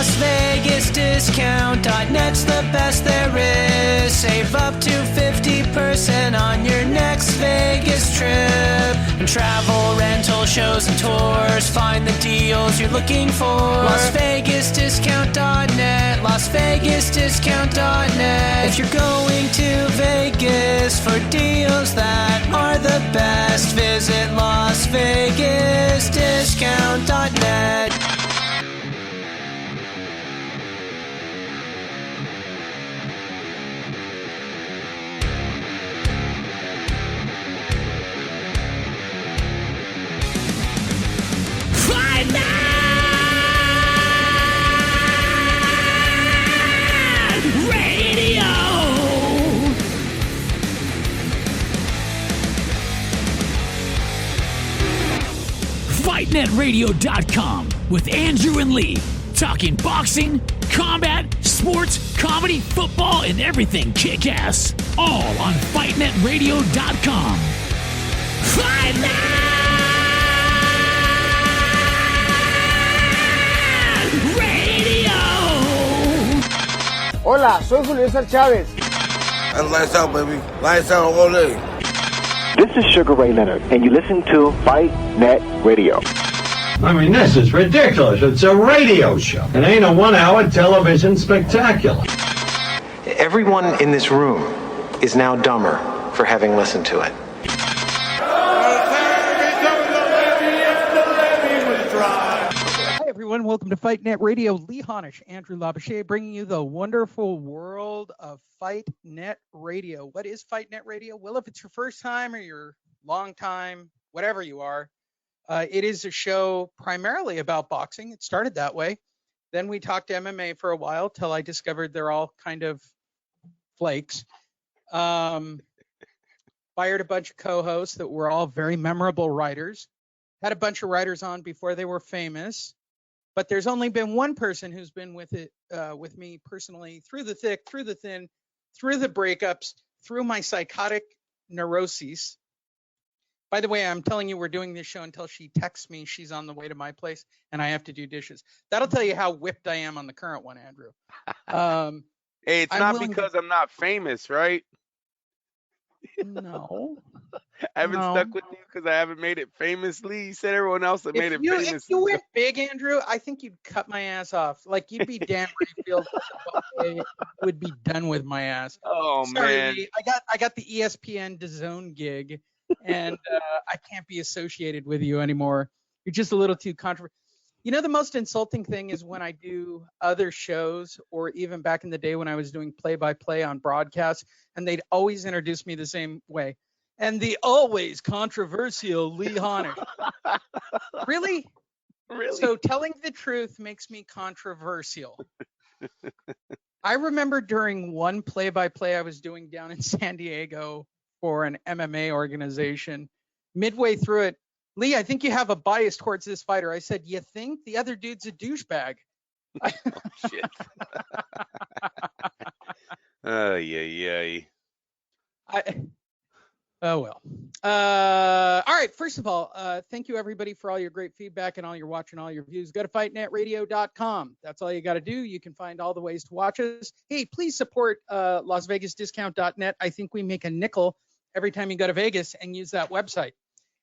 LasVegasDiscount.net's the best there is. Save up to 50% on your next Vegas trip. And travel, rental, shows, and tours. Find the deals you're looking for. LasVegasDiscount.net. LasVegasDiscount.net. If you're going to Vegas for deals that are the best, visit LasVegasDiscount.net. FightNetRadio.com with Andrew and Lee, talking boxing, combat, sports, comedy, football, and everything kick-ass. All on FightNetRadio.com. Fight Net Radio! Hola, soy Julio César Chávez. And lights out, baby. Lights out all day. This is Sugar Ray Leonard, and you listen to Fight Net Radio. I mean, this is ridiculous. It's a radio show. It ain't a one-hour television spectacular. Everyone in this room is now dumber for having listened to it. Hi, everyone. Welcome to Fight Net Radio. Lee Honish, Andrew Labouche, bringing you the wonderful world of Fight Net Radio. What is Fight Net Radio? Well, if it's your first time or your long time, whatever you are, it is a show primarily about boxing. It started that way. Then we talked MMA for a while till I discovered they're all kind of flakes. Fired a bunch of co-hosts that were all very memorable writers. Had a bunch of writers on before they were famous. But there's only been one person who's been with me personally through the thick, through the thin, through the breakups, through my psychotic neuroses. By the way, I'm telling you we're doing this show until she texts me she's on the way to my place and I have to do dishes. That'll tell you how whipped I am on the current one, Andrew. Hey, it's not because I'm not famous, right? No. I haven't stuck with you because I haven't made it famously. You said everyone else that made it famous. If you went big, Andrew, I think you'd cut my ass off. Like you'd be Dan Rayfield would be done with my ass. Oh, Sorry, man. I got the ESPN DAZN gig. And I can't be associated with you anymore. You're just a little too controversial. You know, the most insulting thing is when I do other shows, or even back in the day when I was doing play-by-play on broadcast, and they'd always introduce me the same way. And the always controversial Lee Honish. Really? Really? So telling the truth makes me controversial. I remember during one play-by-play I was doing down in San Diego for an MMA organization. Midway through it, Lee, I think you have a bias towards this fighter. I said, you think? The other dude's a douchebag. Oh, shit. Yeah. Oh, well. All right. First of all, thank you, everybody, for all your great feedback and all your watching, all your views. Go to fightnetradio.com. That's all you got to do. You can find all the ways to watch us. Hey, please support LasVegasDiscount.net. I think we make a nickel every time you go to Vegas and use that website,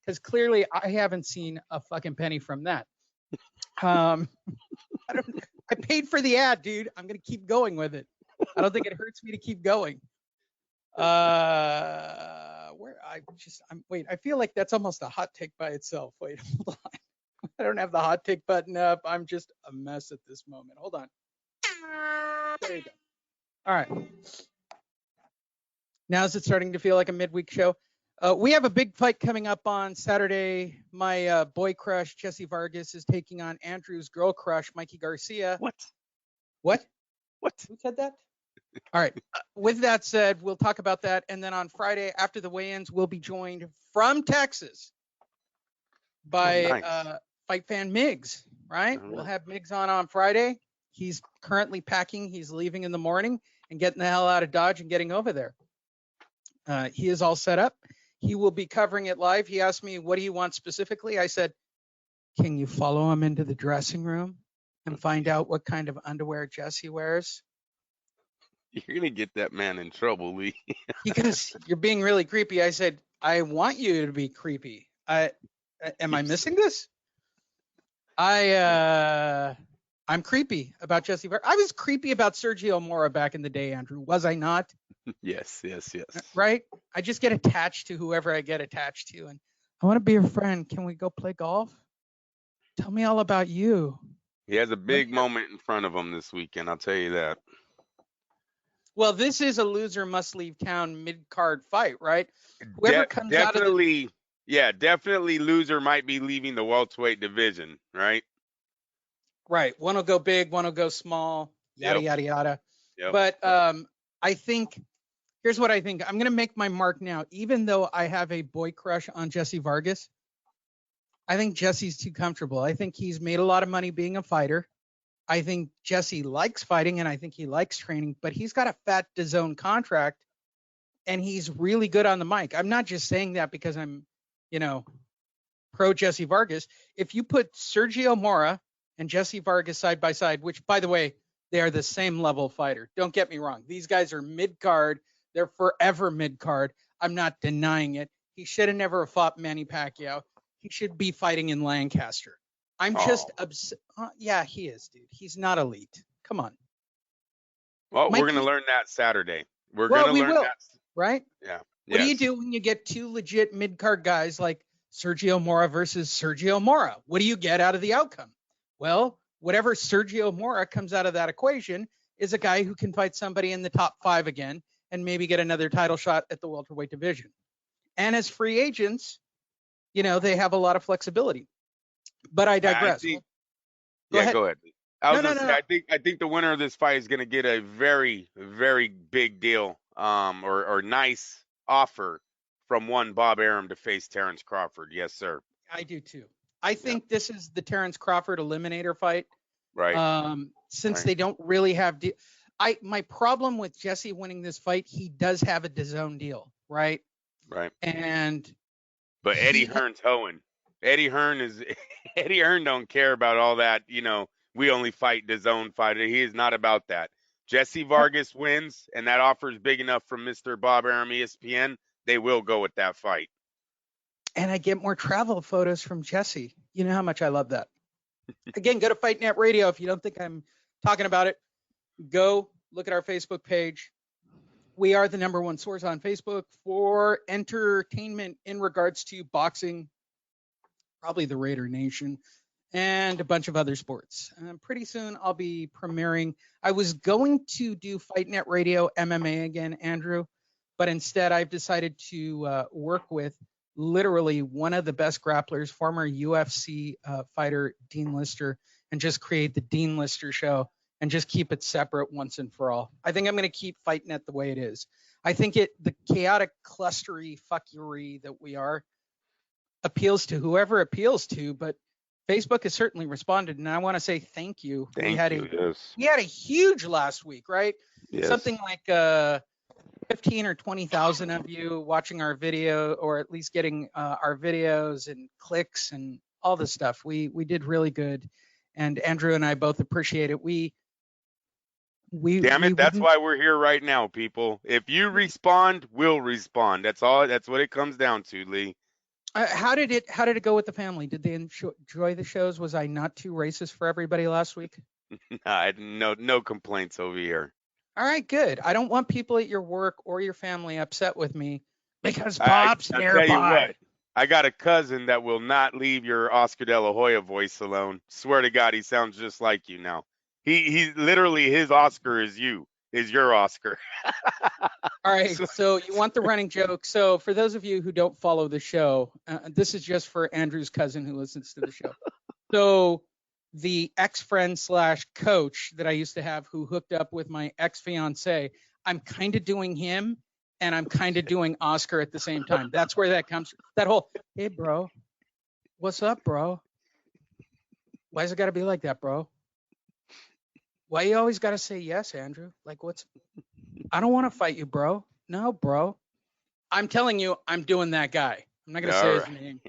because clearly I haven't seen a fucking penny from that. I paid for the ad, dude. I'm going to keep going with it. I don't think it hurts me to keep going. I feel like that's almost a hot take by itself. Wait, hold on. I don't have the hot take button up. I'm just a mess at this moment. Hold on. There you go. All right. Now is it starting to feel like a midweek show? We have a big fight coming up on Saturday. My boy crush, Jesse Vargas, is taking on Andrew's girl crush, Mikey Garcia. What? Who said that? All right. With that said, we'll talk about that. And then on Friday, after the weigh-ins, we'll be joined from Texas by Fight Fan Miggs, right? We'll have Miggs on Friday. He's currently packing. He's leaving in the morning and getting the hell out of Dodge and getting over there. He is all set up. He will be covering it live. He asked me, what do you want specifically? I said, can you follow him into the dressing room and find out what kind of underwear Jesse wears. You're gonna get that man in trouble, Lee. Because you're being really creepy. I said, I want you to be creepy. Am I missing this? I'm creepy about Jesse Vargas. I was creepy about Sergio Mora back in the day, Andrew. Was I not? Yes. Right? I just get attached to whoever I get attached to. And I want to be your friend. Can we go play golf? Tell me all about you. He has a big moment in front of him this weekend. I'll tell you that. Well, this is a loser must leave town mid-card fight, right? Whoever comes out of the... definitely loser might be leaving the welterweight division, right? Right. One will go big, one will go small, yada, yada, yada. Yep. But I think, here's what I think. I'm going to make my mark now. Even though I have a boy crush on Jesse Vargas, I think Jesse's too comfortable. I think he's made a lot of money being a fighter. I think Jesse likes fighting, and I think he likes training, but he's got a fat DAZN contract, and he's really good on the mic. I'm not just saying that because I'm, pro Jesse Vargas. If you put Sergio Mora and Jesse Vargas side by side, which, by the way, they are the same level fighter. Don't get me wrong. These guys are mid-card. They're forever mid-card. I'm not denying it. He should have never fought Manny Pacquiao. He should be fighting in Lancaster. I'm just yeah, he is, dude. He's not elite. Come on. Well, we're going to learn that Saturday. We're going to learn that. Right? Yeah. What do you do when you get two legit mid-card guys like Sergio Mora versus Sergio Mora? What do you get out of the outcome? Well, whatever Sergio Mora comes out of that equation is a guy who can fight somebody in the top 5 again and maybe get another title shot at the welterweight division. And as free agents, they have a lot of flexibility. But I digress. Go ahead. I think the winner of this fight is going to get a very, very big deal, or nice offer from one Bob Arum to face Terrence Crawford. Yes, sir. I do too. I think this is the Terrence Crawford eliminator fight. Right. Since they don't really have my problem with Jesse winning this fight, he does have a DAZN deal, right? Right. But Eddie Hearn's hoeing. Eddie Hearn don't care about all that, we only fight DAZN fighter. He is not about that. Jesse Vargas wins, and that offer is big enough from Mr. Bob Arum, ESPN. They will go with that fight. And I get more travel photos from Jesse. You know how much I love that. Again, go to Fight Net Radio. If you don't think I'm talking about it, go look at our Facebook page. We are the #1 source on Facebook for entertainment in regards to boxing, probably the Raider Nation, and a bunch of other sports. Pretty soon I'll be premiering. I was going to do Fight Net Radio MMA again, Andrew, but instead I've decided to work with literally one of the best grapplers, former UFC fighter Dean Lister, and just create the Dean Lister Show and just keep it separate once and for all. I think I'm going to keep Fight Net the way it is. I think the chaotic, clustery fuckery that we are appeals to whoever appeals to, but Facebook has certainly responded, and I want to say thank you. We had a huge last week, right? Yes. Something like 15 or 20,000 of you watching our video, or at least getting our videos and clicks and all this stuff. We did really good, and Andrew and I both appreciate it. That's why we're here right now, people. If you respond, we'll respond. That's all. That's what it comes down to, Lee. How did it go with the family? Did they enjoy the shows? Was I not too racist for everybody last week? No complaints over here. All right, good. I don't want people at your work or your family upset with me because Bob's nearby. Tell you what, I got a cousin that will not leave your Oscar De La Hoya voice alone. Swear to God, he sounds just like you now. He literally, his Oscar is your Oscar. All right, so you want the running joke. So for those of you who don't follow the show, this is just for Andrew's cousin who listens to the show. So the ex-friend / coach that I used to have who hooked up with my ex-fiance, I'm kind of doing him and I'm kind of doing Oscar at the same time. That's where that comes from. That whole, hey, bro, what's up, bro? Why's it got to be like that, bro? Why you always got to say yes, Andrew? Like, I don't want to fight you, bro. No, bro. I'm telling you, I'm doing that guy. I'm not going to say his name.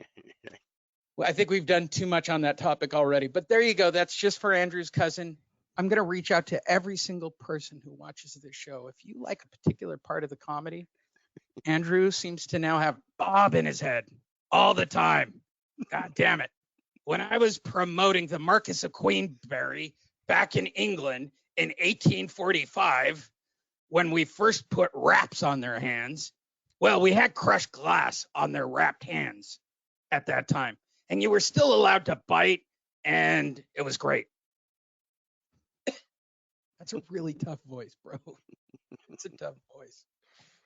I think we've done too much on that topic already, but there you go. That's just for Andrew's cousin. I'm going to reach out to every single person who watches this show. If you like a particular part of the comedy, Andrew seems to now have Bob in his head all the time. God damn it. When I was promoting the Marquess of Queensberry back in England in 1845, when we first put wraps on their hands, well, we had crushed glass on their wrapped hands at that time. And you were still allowed to bite, and it was great. That's a really tough voice, bro. It's a tough voice.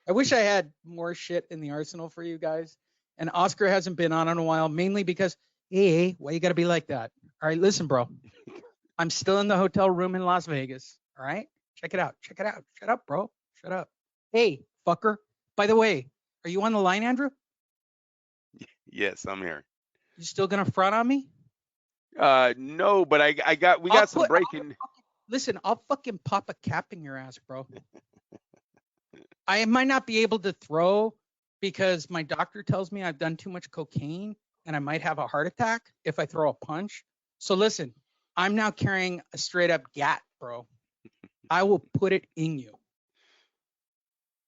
I wish I had more shit in the arsenal for you guys. And Oscar hasn't been on in a while, mainly because, hey, why you got to be like that? All right, listen, bro. I'm still in the hotel room in Las Vegas. All right? Check it out. Check it out. Shut up, bro. Shut up. Hey, fucker. By the way, are you on the line, Andrew? Yes, I'm here. You still going to front on me? No, but we got some breaking. Listen, I'll fucking pop a cap in your ass, bro. I might not be able to throw because my doctor tells me I've done too much cocaine and I might have a heart attack if I throw a punch. So listen, I'm now carrying a straight up gat, bro. I will put it in you.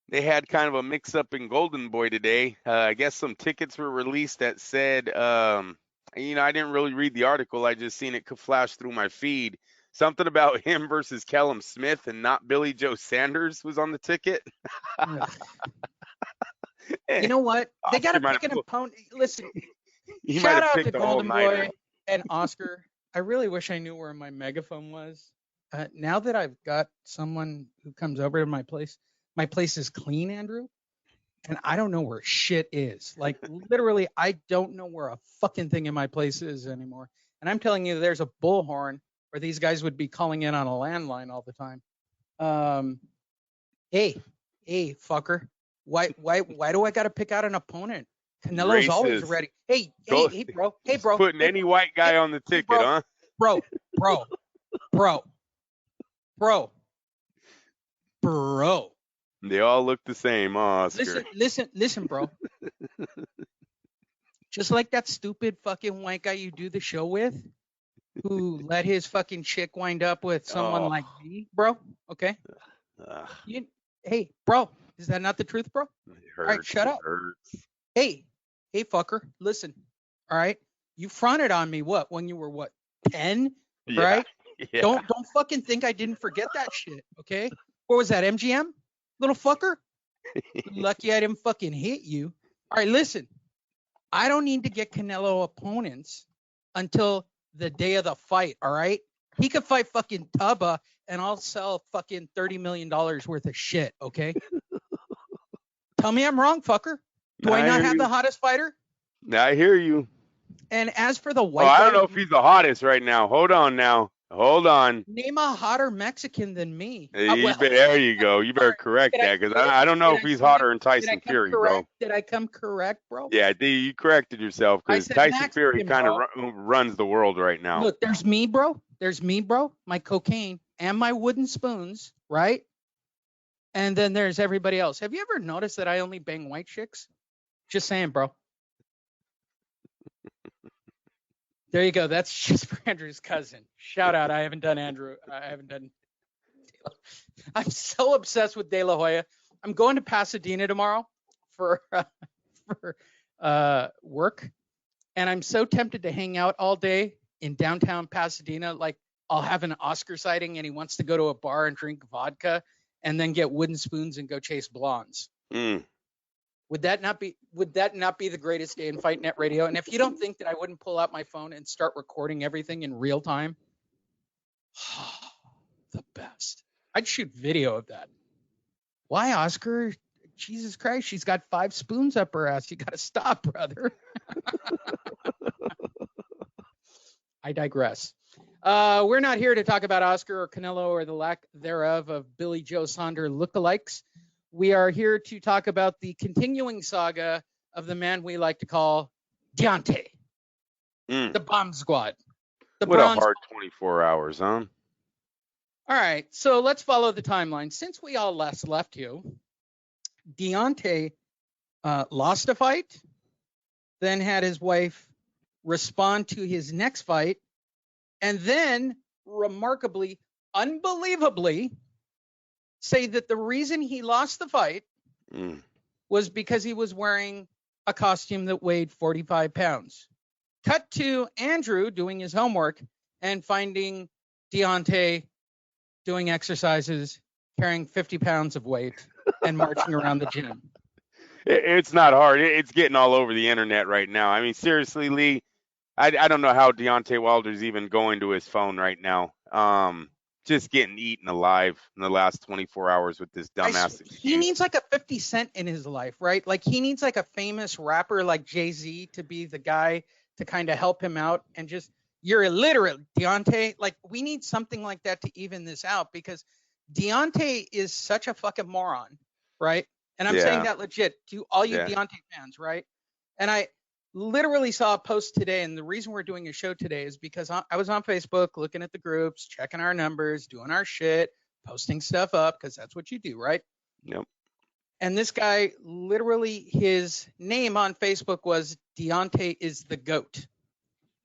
They had kind of a mix up in Golden Boy today. I guess some tickets were released that said, I didn't really read the article. I just seen it flash through my feed. Something about him versus Kellum Smith and not Billy Joe Sanders was on the ticket. You know what? They got to pick an opponent. Listen, shout out to Golden Boy and Oscar. I really wish I knew where my megaphone was. Now that I've got someone who comes over to my place is clean, Andrew, and I don't know where shit is. Like, literally, I don't know where a fucking thing in my place is anymore. And I'm telling you, there's a bullhorn where these guys would be calling in on a landline all the time. Hey, fucker. Why do I got to pick out an opponent? Canelo's always ready. Hey, bro. Putting any white guy on the ticket, huh? Bro. They all look the same, huh, Oscar? Listen, bro. Just like that stupid fucking white guy you do the show with, who let his fucking chick wind up with someone like me, bro. Okay. Hey, bro, is that not the truth, bro? All right, shut up. Hey, fucker, listen. All right, you fronted on me when you were 10, right? Yeah. Don't fucking think I didn't forget that shit, okay? What was that, MGM, little fucker? Lucky I didn't fucking hit you. All right, listen. I don't need to get Canelo opponents until the day of the fight, all right? He could fight fucking Tubba and I'll sell fucking $30 million worth of shit, okay? Tell me I'm wrong, fucker. Do I not have the hottest fighter? I hear you. And as for the white I don't know if he's the hottest right now. Hold on. Name a hotter Mexican than me. There you go. You better correct that because I don't know if he's hotter than Tyson Fury, bro. Did I come correct, bro? Yeah, you corrected yourself because Tyson Fury kind of runs the world right now. Look, there's me, bro. My cocaine and my wooden spoons, right? And then there's everybody else. Have you ever noticed that I only bang white chicks? Just saying, bro. There you go. That's just for Andrew's cousin. Shout out. I haven't done Andrew. I'm so obsessed with De La Hoya. I'm going to Pasadena tomorrow for work. And I'm so tempted to hang out all day in downtown Pasadena. Like, I'll have an Oscar sighting and he wants to go to a bar and drink vodka and then get wooden spoons and go chase blondes. Would that not be the greatest day in Fight Net Radio? And if you don't think that I wouldn't pull out my phone and start recording everything in real time, the best. I'd shoot video of that. Why, Oscar? Jesus Christ, she's got 5 spoons up her ass. You got to stop, brother. I digress. We're not here to talk about Oscar or Canelo or the lack thereof of Billy Joe Saunders lookalikes. We are here to talk about the continuing saga of the man we like to call Deontay, the Bomb Squad. What a hard 24 hours, huh? All right, so let's follow the timeline. Since we all left you, Deontay lost a fight, then had his wife respond to his next fight, and then remarkably, unbelievably, say that the reason he lost the fight was because he was wearing a costume that weighed 45 pounds. Cut to Andrew doing his homework and finding Deontay doing exercises, carrying 50 pounds of weight, and marching around the gym. It's not hard. It's getting all over the internet right now. I mean, seriously, Lee, I don't know how Deontay Wilder's even going to his phone right now. Just getting eaten alive in the last 24 hours with this dumbass excuse. He needs like a 50 Cent in his life, right? Like he needs like a famous rapper like Jay-Z to be the guy to kind of help him out, and just, you're illiterate, Deontay. Like we need something like that to even this out, because Deontay is such a fucking moron, right? And I'm saying that legit to all you Deontay fans, right? And I literally saw a post today, and the reason we're doing a show today is because I was on Facebook looking at the groups, checking our numbers, doing our shit, posting stuff up, because that's what you do, right? Yep. And this guy, literally, his name on Facebook was Deontay is the GOAT.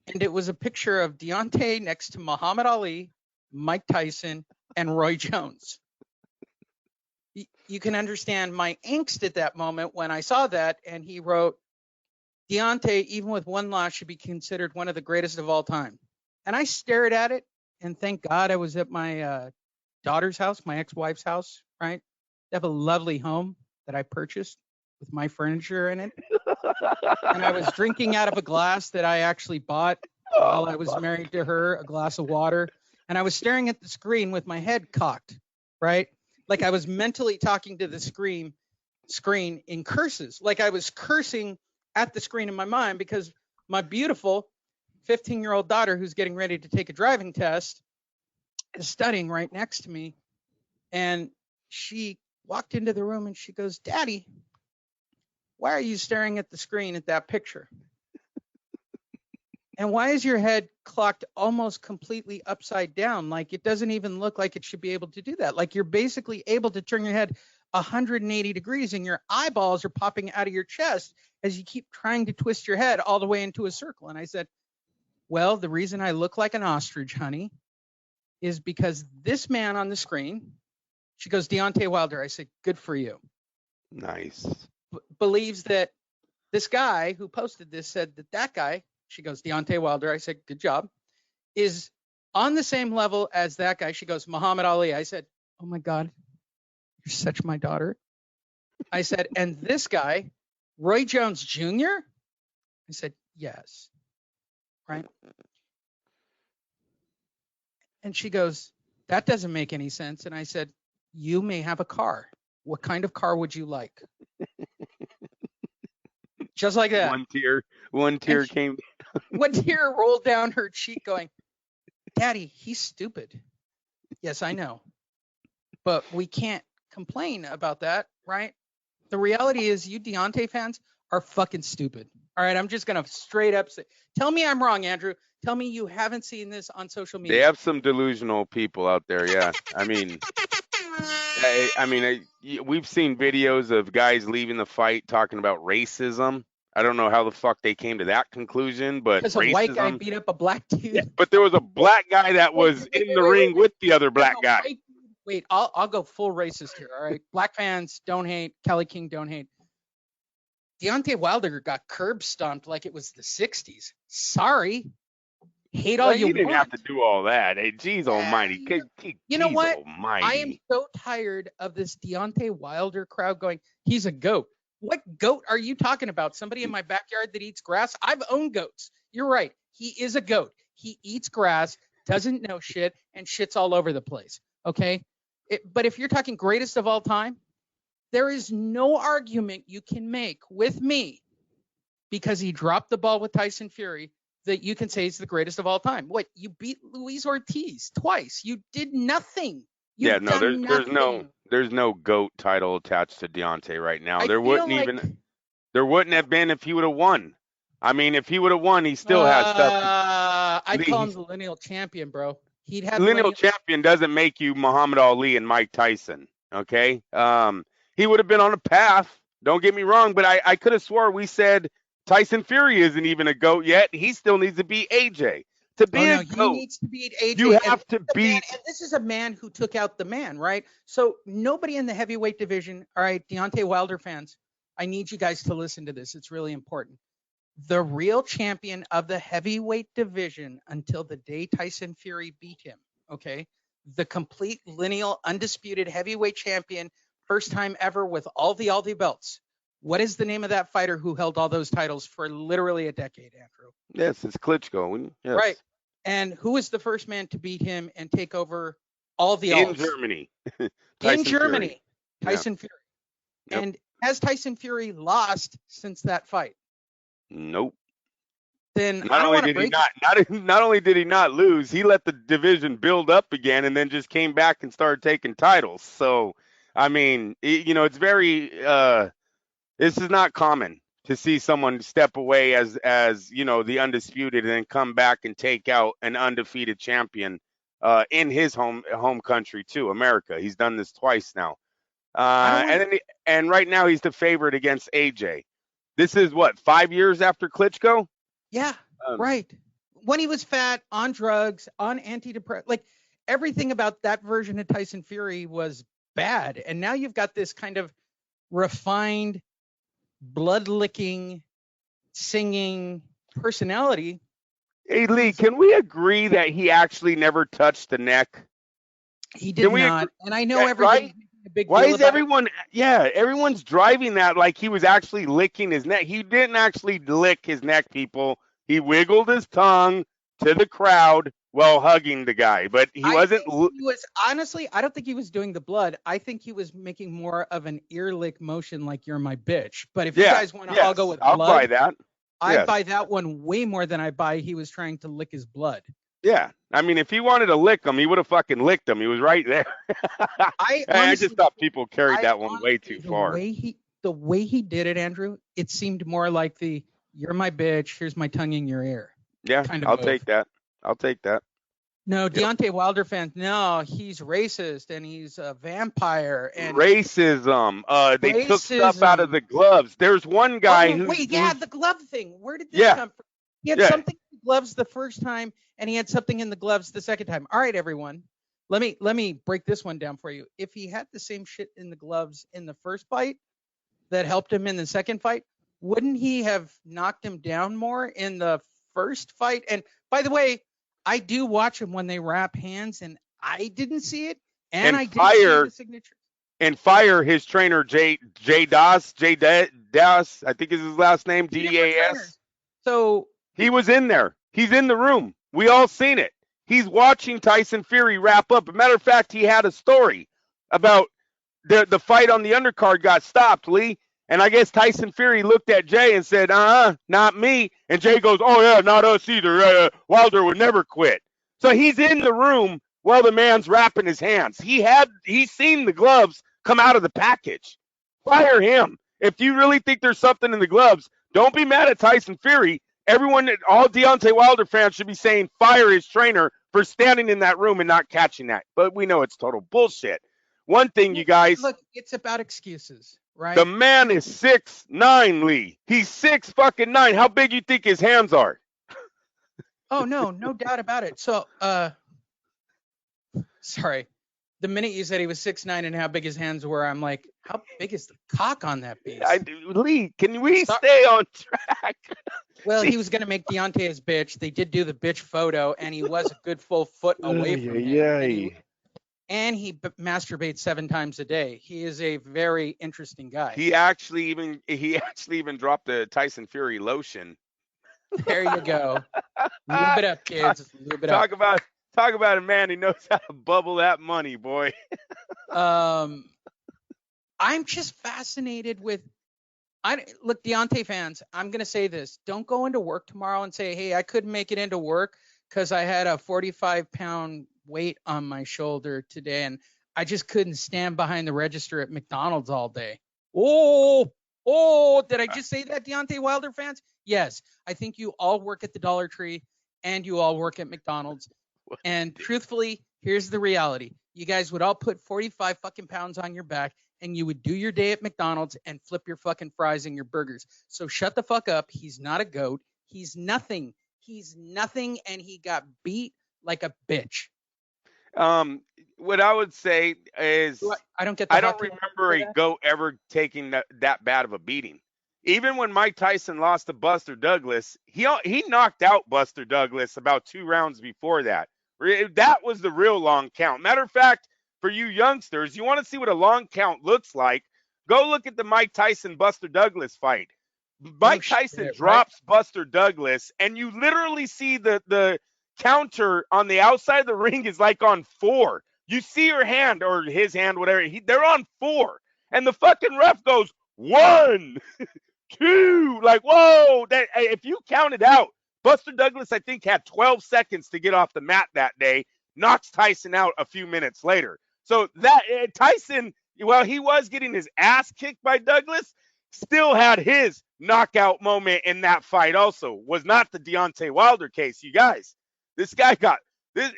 And it was a picture of Deontay next to Muhammad Ali, Mike Tyson, and Roy Jones. You can understand my angst at that moment when I saw that. And he wrote, Deontay, even with one loss, should be considered one of the greatest of all time. And I stared at it, and thank God I was at my daughter's house, my ex-wife's house, right? They have a lovely home that I purchased with my furniture in it. And I was drinking out of a glass that I actually bought while I was married to her, a glass of water. And I was staring at the screen with my head cocked, right? Like I was mentally talking to the screen in curses. Like I was cursing at the screen in my mind, because my beautiful 15-year-old daughter, who's getting ready to take a driving test, is studying right next to me. And she walked into the room and she goes, Daddy, why are you staring at the screen at that picture? And why is your head clocked almost completely upside down? Like it doesn't even look like it should be able to do that. Like you're basically able to turn your head 180 degrees and your eyeballs are popping out of your chest as you keep trying to twist your head all the way into a circle. And I said, well, the reason I look like an ostrich, honey, is because this man on the screen, she goes, Deontay Wilder. I said, good for you. Nice. Believes that this guy who posted this said that guy, she goes, Deontay Wilder. I said, good job, is on the same level as that guy. She goes, Muhammad Ali. I said, oh my God, you're such my daughter. I said, and this guy, Roy Jones Jr.? I said, yes. Right? And she goes, that doesn't make any sense. And I said, you may have a car. What kind of car would you like? Just like that. One tear came. One tear rolled down her cheek going, Daddy, he's stupid. Yes, I know. But we can't complain about that, right? The reality is you Deontay fans are fucking stupid. All right, I'm just going to straight up say, tell me I'm wrong, Andrew. Tell me you haven't seen this on social media. They have some delusional people out there, yeah. I mean, we've seen videos of guys leaving the fight talking about racism. I don't know how the fuck they came to that conclusion, but because a white guy beat up a black dude. Yeah, but there was a black guy that was in the ring with the other black guy. Wait, I'll go full racist here. All right, black fans don't hate. Kelly King don't hate. Deontay Wilder got curb stomped like it was the 60s. Sorry. Hate all you want. He didn't have to do all that. Hey, geez almighty. You know what? Almighty. I am so tired of this Deontay Wilder crowd going, he's a GOAT. What goat are you talking about? Somebody in my backyard that eats grass? I've owned goats. You're right. He is a goat. He eats grass, doesn't know shit, and shits all over the place. Okay? But if you're talking greatest of all time, there is no argument you can make with me because he dropped the ball with Tyson Fury that you can say he's the greatest of all time. What? You beat Luis Ortiz twice. You did nothing. There's no GOAT title attached to Deontay right now. There wouldn't have been if he would have won. I mean, if he would have won, he still has stuff. I'd call him the lineal champion, bro. He'd have lineal champion doesn't make you Muhammad Ali and Mike Tyson. Okay. He would have been on a path. Don't get me wrong, but I could have swore we said Tyson Fury isn't even a GOAT yet. He still needs to beat AJ. To be a he GOAT, needs to beat AJ. you have to beat. And this is a man who took out the man, right? So nobody in the heavyweight division. All right, Deontay Wilder fans, I need you guys to listen to this. It's really important. The real champion of the heavyweight division until the day Tyson Fury beat him, okay? The complete lineal undisputed heavyweight champion, first time ever with all the belts. What is the name of that fighter who held all those titles for literally a decade, Andrew? Yes, it's Klitschko. Yes. Right. And who was the first man to beat him and take over all the in alls? Germany? In Germany, Fury. Tyson Fury. Yep. And has Tyson Fury lost since that fight? Nope. Then Not I don't only want to did he break. not only did he not lose, he let the division build up again, and then just came back and started taking titles. So, I mean, it's very. This is not common to see someone step away as the undisputed and then come back and take out an undefeated champion in his home country too, America. He's done this twice now. And right now he's the favorite against AJ. This is what, 5 years after Klitschko? Yeah, right. When he was fat, on drugs, on antidepressants, like everything about that version of Tyson Fury was bad. And now you've got this kind of refined, blood-licking, singing personality. Hey, Lee, can we agree that he actually never touched the neck? He did not. And I know everybody's making a big Why deal is about everyone? Yeah, everyone's driving that like he was actually licking his neck. He didn't actually lick his neck, people. He wiggled his tongue to the crowd while hugging the guy, but he wasn't. He was honestly, I don't think he was doing the blood. I think he was making more of an ear lick motion, like "You're my bitch." But if you guys want to all go with blood, I'll buy that. I buy that one way more than I buy he was trying to lick his blood. Yeah, I mean, if he wanted to lick him, he would have fucking licked him. He was right there. I just thought people carried that one way too far. The way he did it, Andrew, it seemed more like the "You're my bitch, here's my tongue in your ear." Yeah, kind of I'll move. take that. I'll take that. No, Deontay Wilder fans, no, he's racist and he's a vampire and racism. They took stuff out of the gloves. There's one guy who. Wait, the glove thing. Where did this come from? He had something in the gloves the first time, and he had something in the gloves the second time. All right, everyone, let me break this one down for you. If he had the same shit in the gloves in the first fight that helped him in the second fight, wouldn't he have knocked him down more in the first fight? And by the way, I do watch them when they wrap hands, and I didn't see it, and I didn't see the signature. And Fire, his trainer, Jay Das, I think is his last name, DAS. So he was in there. He's in the room. We all seen it. He's watching Tyson Fury wrap up. As a matter of fact, he had a story about the fight on the undercard got stopped, Lee. And I guess Tyson Fury looked at Jay and said, not me. And Jay goes, oh, yeah, not us either. Wilder would never quit. So he's in the room while the man's wrapping his hands. He's seen the gloves come out of the package. Fire him. If you really think there's something in the gloves, don't be mad at Tyson Fury. Everyone, all Deontay Wilder fans should be saying fire his trainer for standing in that room and not catching that. But we know it's total bullshit. One thing, you guys. Look, it's about excuses. Right. The man is 6'9", Lee. He's 6'9". How big you think his hands are? Oh, no doubt about it. So, sorry. The minute you said he was 6'9" and how big his hands were, I'm like, how big is the cock on that beast? Lee, can we stay on track? Well, he was going to make Deontay his bitch. They did do the bitch photo, and he was a good full foot away from him. And he masturbates 7 times a day. He is a very interesting guy. He actually even dropped the Tyson Fury lotion. There you go. Lube it up, kids. Lube it up. Talk about a man who knows how to bubble that money, boy. I'm just fascinated with. Look, Deontay fans, I'm gonna say this: don't go into work tomorrow and say, "Hey, I couldn't make it into work because I had a 45-pound weight on my shoulder today, and I just couldn't stand behind the register at McDonald's all day." Oh, did I just say that, Deontay Wilder fans? Yes, I think you all work at the Dollar Tree and you all work at McDonald's. And truthfully, here's the reality. You guys would all put 45 fucking pounds on your back and you would do your day at McDonald's and flip your fucking fries and your burgers. So shut the fuck up. He's not a GOAT. He's nothing. He's nothing, and he got beat like a bitch. What I would say is I don't get the I don't hockey remember a that. GOAT ever taking that bad of a beating. Even when Mike Tyson lost to Buster Douglas, he knocked out Buster Douglas about 2 rounds before that. That was the real long count. Matter of fact, for you youngsters, you want to see what a long count looks like, go look at the Mike Tyson Buster Douglas fight. Mike Tyson drops Buster Douglas, and you literally see the counter on the outside of the ring is like on 4. You see her hand or his hand, whatever. They're on 4. And the fucking ref goes, 1, 2. Like, whoa. If you count it out, Buster Douglas, I think, had 12 seconds to get off the mat that day, knocks Tyson out a few minutes later. So that Tyson, while he was getting his ass kicked by Douglas, still had his knockout moment in that fight also. Was not the Deontay Wilder case, you guys. This guy got this.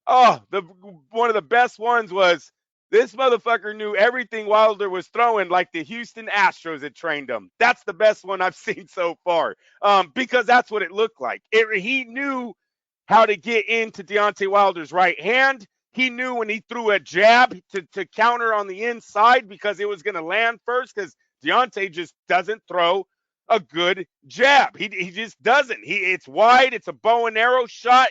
One of the best ones was this motherfucker knew everything Wilder was throwing like the Houston Astros had trained him. That's the best one I've seen so far, because that's what it looked like. He knew how to get into Deontay Wilder's right hand. He knew when he threw a jab to counter on the inside because it was going to land first, because Deontay just doesn't throw a good jab. He just doesn't. It's wide. It's a bow and arrow shot.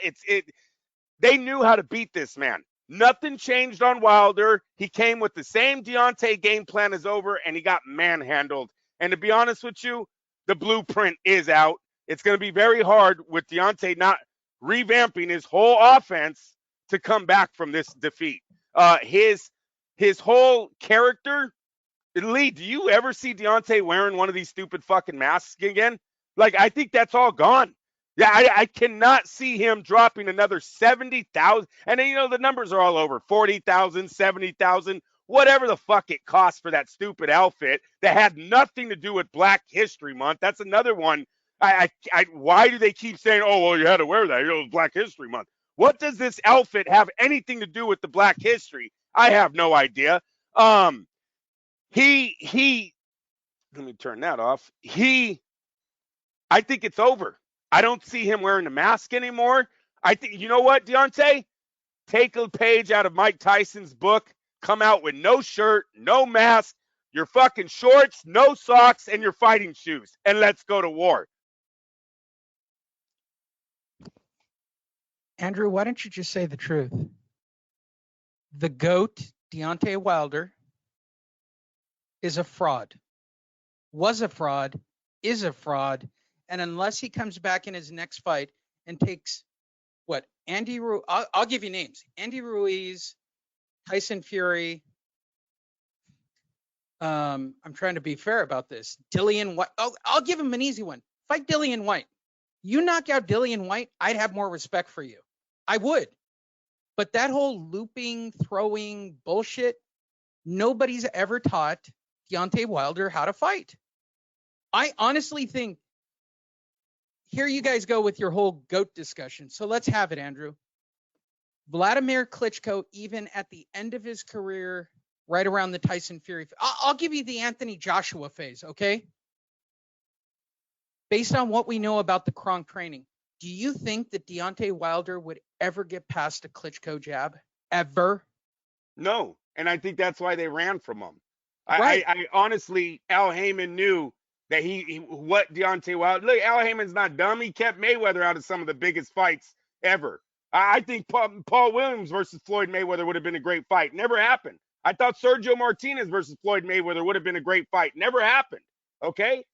They knew how to beat this man. Nothing changed on Wilder. He came with the same Deontay game plan as over, and he got manhandled. And to be honest with you, the blueprint is out. It's going to be very hard with Deontay not revamping his whole offense to come back from this defeat. His whole character. Lee, do you ever see Deontay wearing one of these stupid fucking masks again? Like, I think that's all gone. Yeah, I cannot see him dropping another 70,000. And then, the numbers are all over. 40,000, 70,000, whatever the fuck it costs for that stupid outfit that had nothing to do with Black History Month. That's another one. Why do they keep saying, oh, well, you had to wear that? It was Black History Month. What does this outfit have anything to do with the Black history? I have no idea. Let me turn that off. I think it's over. I don't see him wearing the mask anymore. I think, you know what, Deontay? Take a page out of Mike Tyson's book. Come out with no shirt, no mask, your fucking shorts, no socks, and your fighting shoes. And let's go to war. Andrew, why don't you just say the truth? The GOAT, Deontay Wilder, is a fraud. Was a fraud, is a fraud. And unless he comes back in his next fight and takes Andy Ruiz, I'll give you names. Andy Ruiz, Tyson Fury. I'm trying to be fair about this. Dillian White. I'll give him an easy one. Fight Dillian White. You knock out Dillian White, I'd have more respect for you. I would. But that whole looping, throwing bullshit, nobody's ever taught Deontay Wilder how to fight. I honestly think, here you guys go with your whole GOAT discussion. So let's have it, Andrew. Vladimir Klitschko, even at the end of his career, right around the Tyson Fury, I'll give you the Anthony Joshua phase, okay? Based on what we know about the Kronk training, do you think that Deontay Wilder would ever get past a Klitschko jab? Ever? No, and I think that's why they ran from him. Right. I honestly, Al Heyman knew that what Deontay Wilder. Look, Al Heyman's not dumb. He kept Mayweather out of some of the biggest fights ever. I think Paul Williams versus Floyd Mayweather would have been a great fight. Never happened. I thought Sergio Martinez versus Floyd Mayweather would have been a great fight. Never happened. Okay?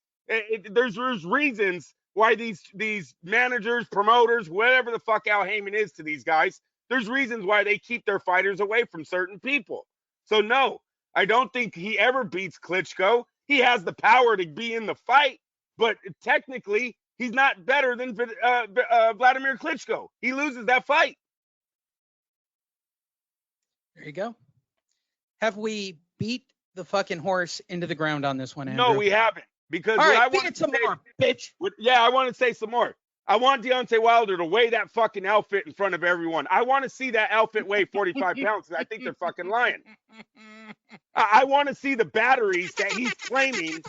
There's reasons why these managers, promoters, whatever the fuck Al Heyman is to these guys, there's reasons why they keep their fighters away from certain people. So no, I don't think he ever beats Klitschko. He has the power to be in the fight, but technically he's not better than Vladimir Klitschko. He loses that fight. There you go. Have we beat the fucking horse into the ground on this one, Andrew? No, we haven't. Because all right, I beat it some more, bitch. Yeah, I want to say some more. I want Deontay Wilder to weigh that fucking outfit in front of everyone. I want to see that outfit weigh 45 pounds because I think they're fucking lying. I want to see the batteries that he's claiming.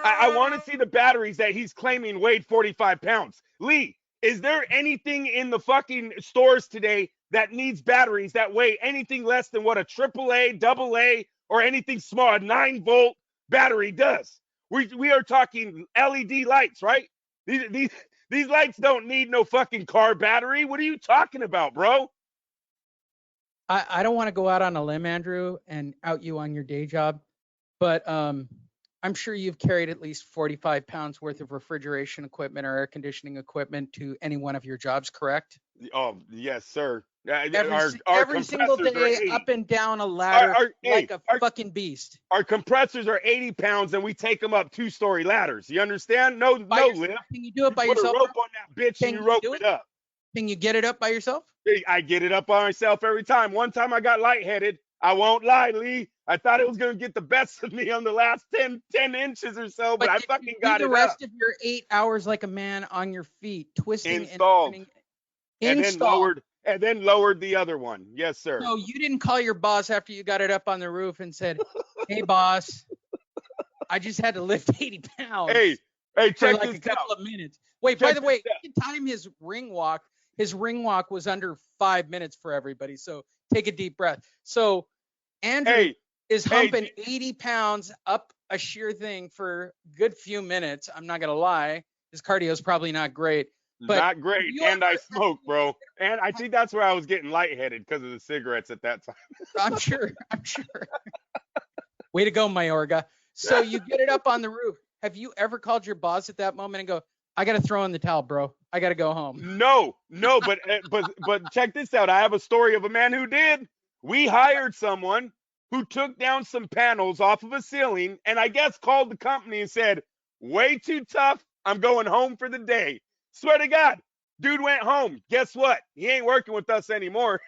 I want to see the batteries that he's claiming weighed 45 pounds. Lee, is there anything in the fucking stores today that needs batteries that weigh anything less than what a AAA, AA, or anything small, a 9-volt battery does? We are talking LED lights, right? These lights don't need no fucking car battery. What are you talking about, bro? I don't want to go out on a limb, Andrew, and out you on your day job, but I'm sure you've carried at least 45 pounds worth of refrigeration equipment or air conditioning equipment to any one of your jobs, correct? Oh, yes, sir. Every single day, up and down a ladder like a fucking beast. Our compressors are 80 pounds, and we take them up 2-story ladders. You understand? No lift. Can you do it by yourself? Put a rope on that bitch and you rope it up. Can you get it up by yourself? I get it up by myself every time. One time I got lightheaded. I won't lie, Lee. I thought it was going to get the best of me on the last 10 inches or so, but I fucking got it up. The rest of your 8 hours like a man on your feet, twisting installed. And then lowered the other one. Yes, sir. No, you didn't call your boss after you got it up on the roof and said, "Hey, boss, I just had to lift 80 pounds." Hey, check for like this a couple out. of minutes. Wait, by the way, you can time his ring walk. His ring walk was under 5 minutes for everybody. So take a deep breath. So Andrew is humping 80 pounds up a sheer thing for a good few minutes. I'm not going to lie. His cardio is probably not great. But not great. And I smoke, bro. And I think that's where I was getting lightheaded because of the cigarettes at that time. I'm sure. Way to go, Mayorga. So you get it up on the roof. Have you ever called your boss at that moment and go, "I got to throw in the towel, bro. I got to go home"? No, but check this out. I have a story of a man who did. We hired someone who took down some panels off of a ceiling and I guess called the company and said, "Way too tough. I'm going home for the day." Swear to God, dude went home. Guess what? He ain't working with us anymore.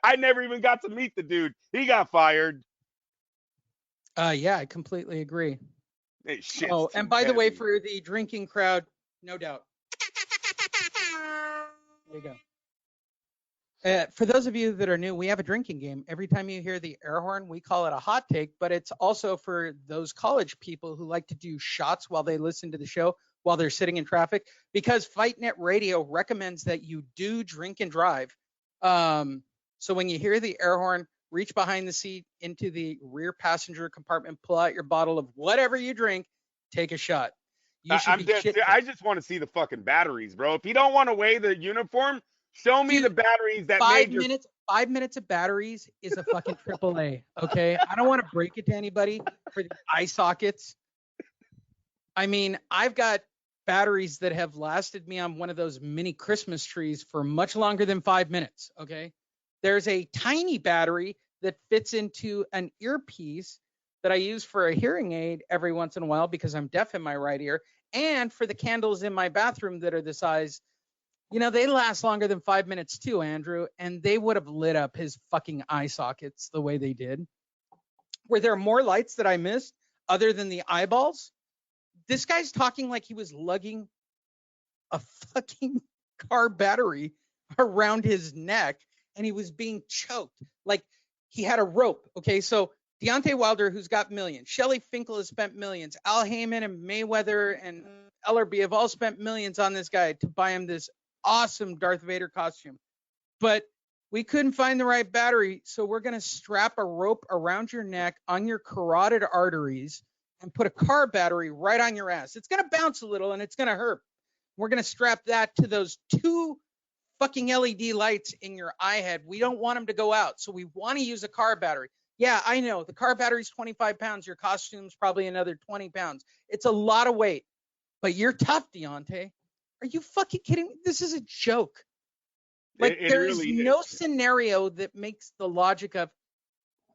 I never even got to meet the dude. He got fired. Yeah, I completely agree. Hey, shit. Oh, and by the way, for the drinking crowd, no doubt. There you go. For those of you that are new, we have a drinking game. Every time you hear the air horn, we call it a hot take, but it's also for those college people who like to do shots while they listen to the show, while they're sitting in traffic, because FightNet Radio recommends that you do drink and drive. So when you hear the air horn, reach behind the seat into the rear passenger compartment, pull out your bottle of whatever you drink, take a shot. I just want to see the fucking batteries, bro. If you don't want to weigh the uniform, show me the batteries that 5 minutes of batteries is a fucking AAA. Okay, I don't want to break it to anybody for the eye sockets. I mean, I've got batteries that have lasted me on one of those mini Christmas trees for much longer than 5 minutes. Okay, there's a tiny battery that fits into an earpiece that I use for a hearing aid every once in a while because I'm deaf in my right ear, and for the candles in my bathroom that are the size. You know, they last longer than 5 minutes too, Andrew, and they would have lit up his fucking eye sockets the way they did. Were there more lights that I missed other than the eyeballs? This guy's talking like he was lugging a fucking car battery around his neck and he was being choked. Like he had a rope. Okay, so Deontay Wilder, who's got millions. Shelley Finkel has spent millions. Al Heyman and Mayweather and Ellerby have all spent millions on this guy to buy him this awesome Darth Vader costume. But we couldn't find the right battery, so we're going to strap a rope around your neck on your carotid arteries and put a car battery right on your ass. It's going to bounce a little and it's going to hurt. We're going to strap that to those 2 fucking LED lights in your eye head. We don't want them to go out, so we want to use a car battery. Yeah, I know. The car battery's 25 pounds. Your costume's probably another 20 pounds. It's a lot of weight. But you're tough, Deontay. Are you fucking kidding me? This is a joke. Like, there is no scenario that makes the logic of,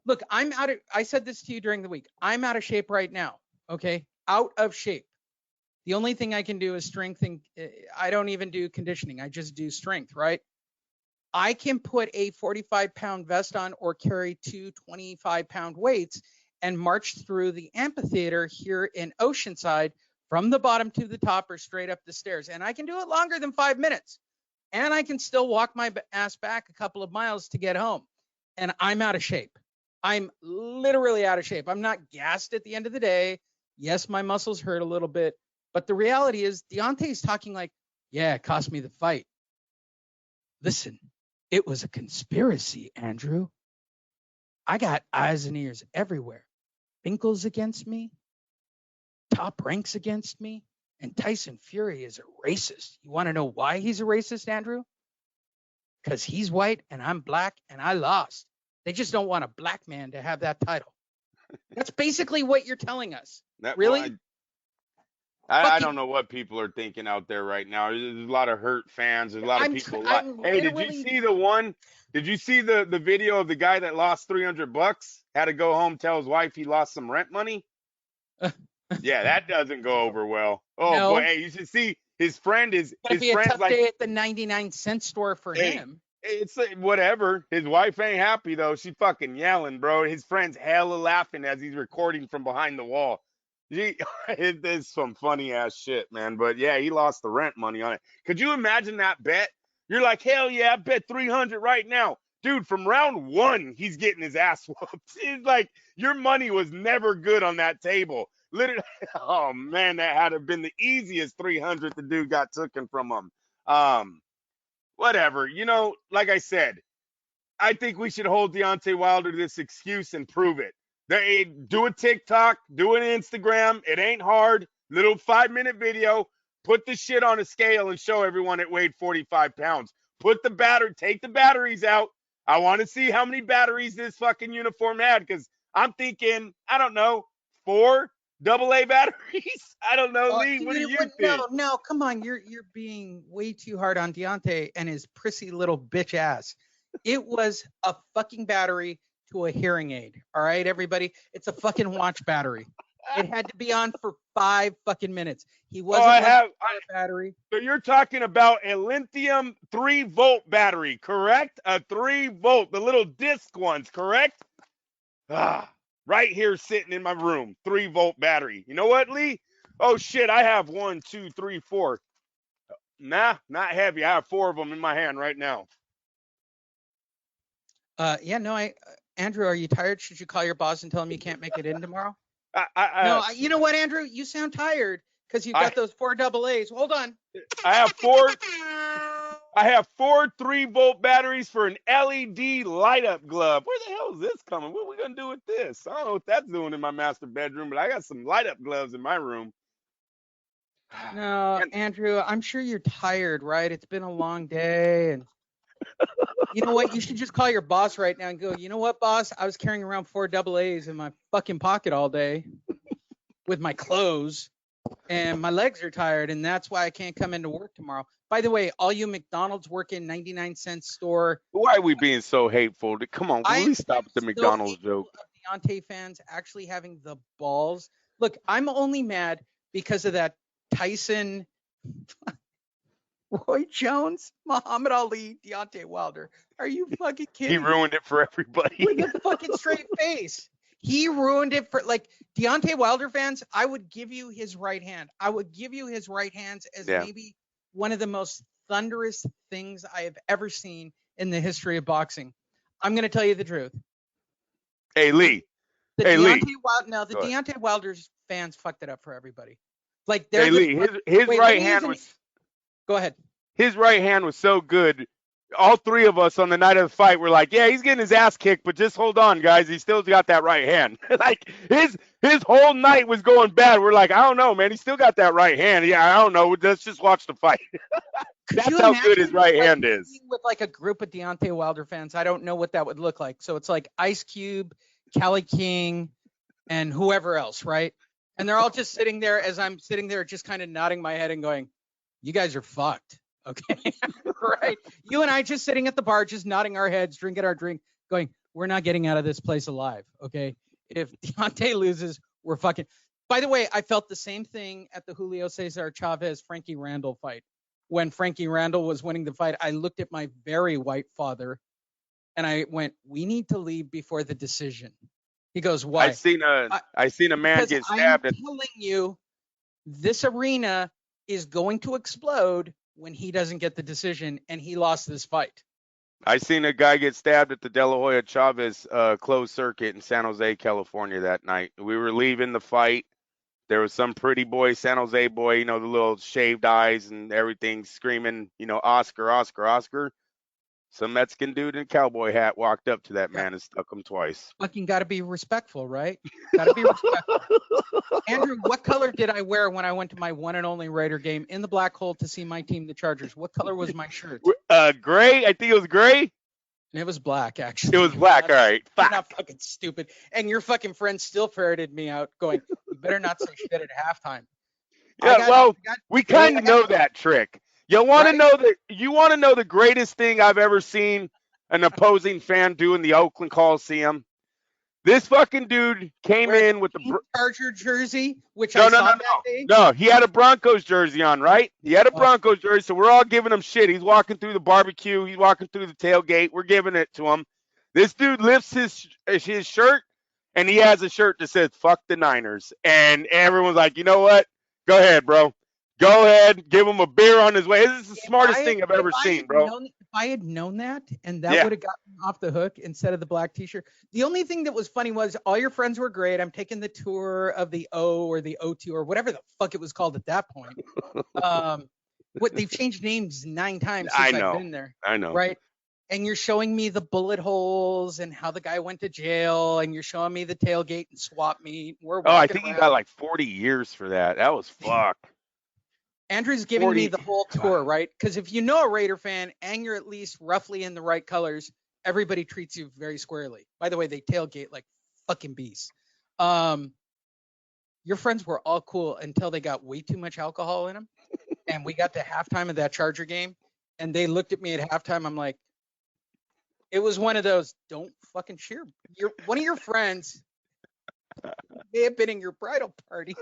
look, I said this to you during the week. I'm out of shape right now, okay? Out of shape. The only thing I can do is strength, and I don't even do conditioning. I just do strength, right? I can put a 45-pound vest on or carry 2 25-pound weights and march through the amphitheater here in Oceanside from the bottom to the top or straight up the stairs. And I can do it longer than 5 minutes. And I can still walk my ass back a couple of miles to get home. and I'm out of shape. I'm literally out of shape. I'm not gassed at the end of the day. Yes, my muscles hurt a little bit, but the reality is Deontay's talking like, yeah, it cost me the fight. Listen, it was a conspiracy, Andrew. I got eyes and ears everywhere. Finkel's against me. Top Rank's against me. And Tyson Fury is a racist. You want to know why he's a racist, Andrew? Because he's white and I'm black and I lost. They just don't want a black man to have that title. That's basically what you're telling us. Really? Well, I don't know what people are thinking out there right now. There's a lot of hurt fans. There's a lot of people. Hey, did you see the one? Did you see the video of the guy that lost $300? Had to go home, tell his wife he lost some rent money. Yeah, that doesn't go over well. Oh No. boy, hey, you should see his friend is. It'd His be a friend's tough like, day at the 99-cent store for him. it's like, whatever. His wife ain't happy though. She fucking yelling, bro. His friend's hella laughing as he's recording from behind the wall. It is some funny ass shit, man. But yeah, he lost the rent money on it. Could you imagine that bet? You're like, hell yeah, I bet 300 right now. Dude, from round 1, he's getting his ass whooped. It's like your money was never good on that table. Literally, oh man, that had to have been the easiest 300 the dude got taken from him. Whatever. You know, like I said, I think we should hold Deontay Wilder to this excuse and prove it. They do a TikTok, do an Instagram. It ain't hard. Little 5-minute video. Put the shit on a scale and show everyone it weighed 45 pounds. Take the batteries out. I want to see how many batteries this fucking uniform had because I'm thinking, I don't know, 4 AA batteries. I don't know, Lee. What do you think? No, come on. You're being way too hard on Deontay and his prissy little bitch ass. It was a fucking battery to a hearing aid. All right, everybody. It's a fucking watch battery. It had to be on for 5 fucking minutes. He wasn't a battery. So you're talking about a lithium 3-volt battery, correct? A 3-volt, the little disc ones, correct? Right here sitting in my room, 3-volt battery. You know what, Lee? Oh shit, I have 1, 2, 3, 4. Nah, not heavy. I have 4 of them in my hand right now. Andrew, are you tired? Should you call your boss and tell him you can't make it in tomorrow? You know what, Andrew? You sound tired because you've got those 4 AA's. Hold on. I have 4 3-volt batteries for an LED light-up glove. Where the hell is this coming? What are we gonna do with this? I don't know what that's doing in my master bedroom, but I got some light-up gloves in my room. No, Andrew, I'm sure you're tired, right? It's been a long day, and you know what? You should just call your boss right now and go, you know what, boss? I was carrying around 4 AA's in my fucking pocket all day with my clothes, and my legs are tired, and that's why I can't come into work tomorrow. By the way, all you McDonald's working 99-cent store. Why are we being so hateful? Come on, will we stop the McDonald's joke? Deontay fans actually having the balls. Look, I'm only mad because of that Tyson, Roy Jones, Muhammad Ali, Deontay Wilder. Are you fucking kidding? He ruined it for everybody. With a fucking straight face. He ruined it for, like, Deontay Wilder fans. I would give you his right hand. I would give you his right hands as maybe one of the most thunderous things I have ever seen in the history of boxing. I'm going to tell you the truth. Hey, Lee. Deontay Wilder's fans fucked it up for everybody. Like, hey, Lee, his right hand was. Go ahead. His right hand was so good. All 3 of us on the night of the fight were like, yeah, he's getting his ass kicked, but just hold on, guys. He still got that right hand. Like, his whole night was going bad. We're like, I don't know, man. He still got that right hand. Yeah, I don't know. Let's just watch the fight. That's how good his right hand is. With, like, a group of Deontay Wilder fans, I don't know what that would look like. So it's like Ice Cube, Kelly King, and whoever else, right? And they're all just sitting there as I'm sitting there just kind of nodding my head and going, you guys are fucked. Okay. Right. You and I just sitting at the bar, just nodding our heads, drinking our drink, going, we're not getting out of this place alive. Okay. If Deontay loses, we're fucking. By the way, I felt the same thing at the Julio Cesar Chavez Frankie Randall fight. When Frankie Randall was winning the fight, I looked at my very white father and I went, we need to leave before the decision. He goes, why? I seen a man get stabbed. I'm telling you, this arena is going to explode when he doesn't get the decision, and he lost this fight. I seen a guy get stabbed at the De La Hoya Chavez closed circuit in San Jose, California that night. We were leaving the fight. There was some pretty boy, San Jose boy, you know, the little shaved eyes and everything, screaming, you know, Oscar, Oscar, Oscar. Some Mexican dude in a cowboy hat walked up to that man and stuck him twice. Fucking got to be respectful, right? Got to be respectful. Andrew, what color did I wear when I went to my one and only Raider game in the black hole to see my team, the Chargers? What color was my shirt? Gray. I think it was gray. It was black, actually. It was black. All right. You're not fucking stupid. And your fucking friend still ferreted me out going, you better not say shit at halftime. Yeah, we kind of know that trick. You want to know the greatest thing I've ever seen an opposing fan do in the Oakland Coliseum? This fucking dude came in with the Charger jersey, which I saw that day. No, he had a Broncos jersey on, right? He had a Broncos jersey, so we're all giving him shit. He's walking through the barbecue. He's walking through the tailgate. We're giving it to him. This dude lifts his shirt, and he has a shirt that says, fuck the Niners. And everyone's like, you know what? Go ahead, bro. Go ahead. Give him a beer on his way. This is the smartest thing I've ever seen, bro. If I had known that, and that would have gotten me off the hook instead of the black T-shirt. The only thing that was funny was all your friends were great. I'm taking the tour of the O or the O2 or whatever the fuck it was called at that point. They've changed names 9 times since I've been there. I know. Right? And you're showing me the bullet holes and how the guy went to jail, and you're showing me the tailgate and swap meet. I think he got like 40 years for that. That was fucked. Andrew's giving me the whole tour, right? Because if you know a Raider fan and you're at least roughly in the right colors, everybody treats you very squarely. By the way, they tailgate like fucking beasts. Your friends were all cool until they got way too much alcohol in them. And we got to halftime of that Charger game, and they looked at me at halftime. I'm like, it was one of those, don't fucking cheer. One of your friends may have been in your bridal party.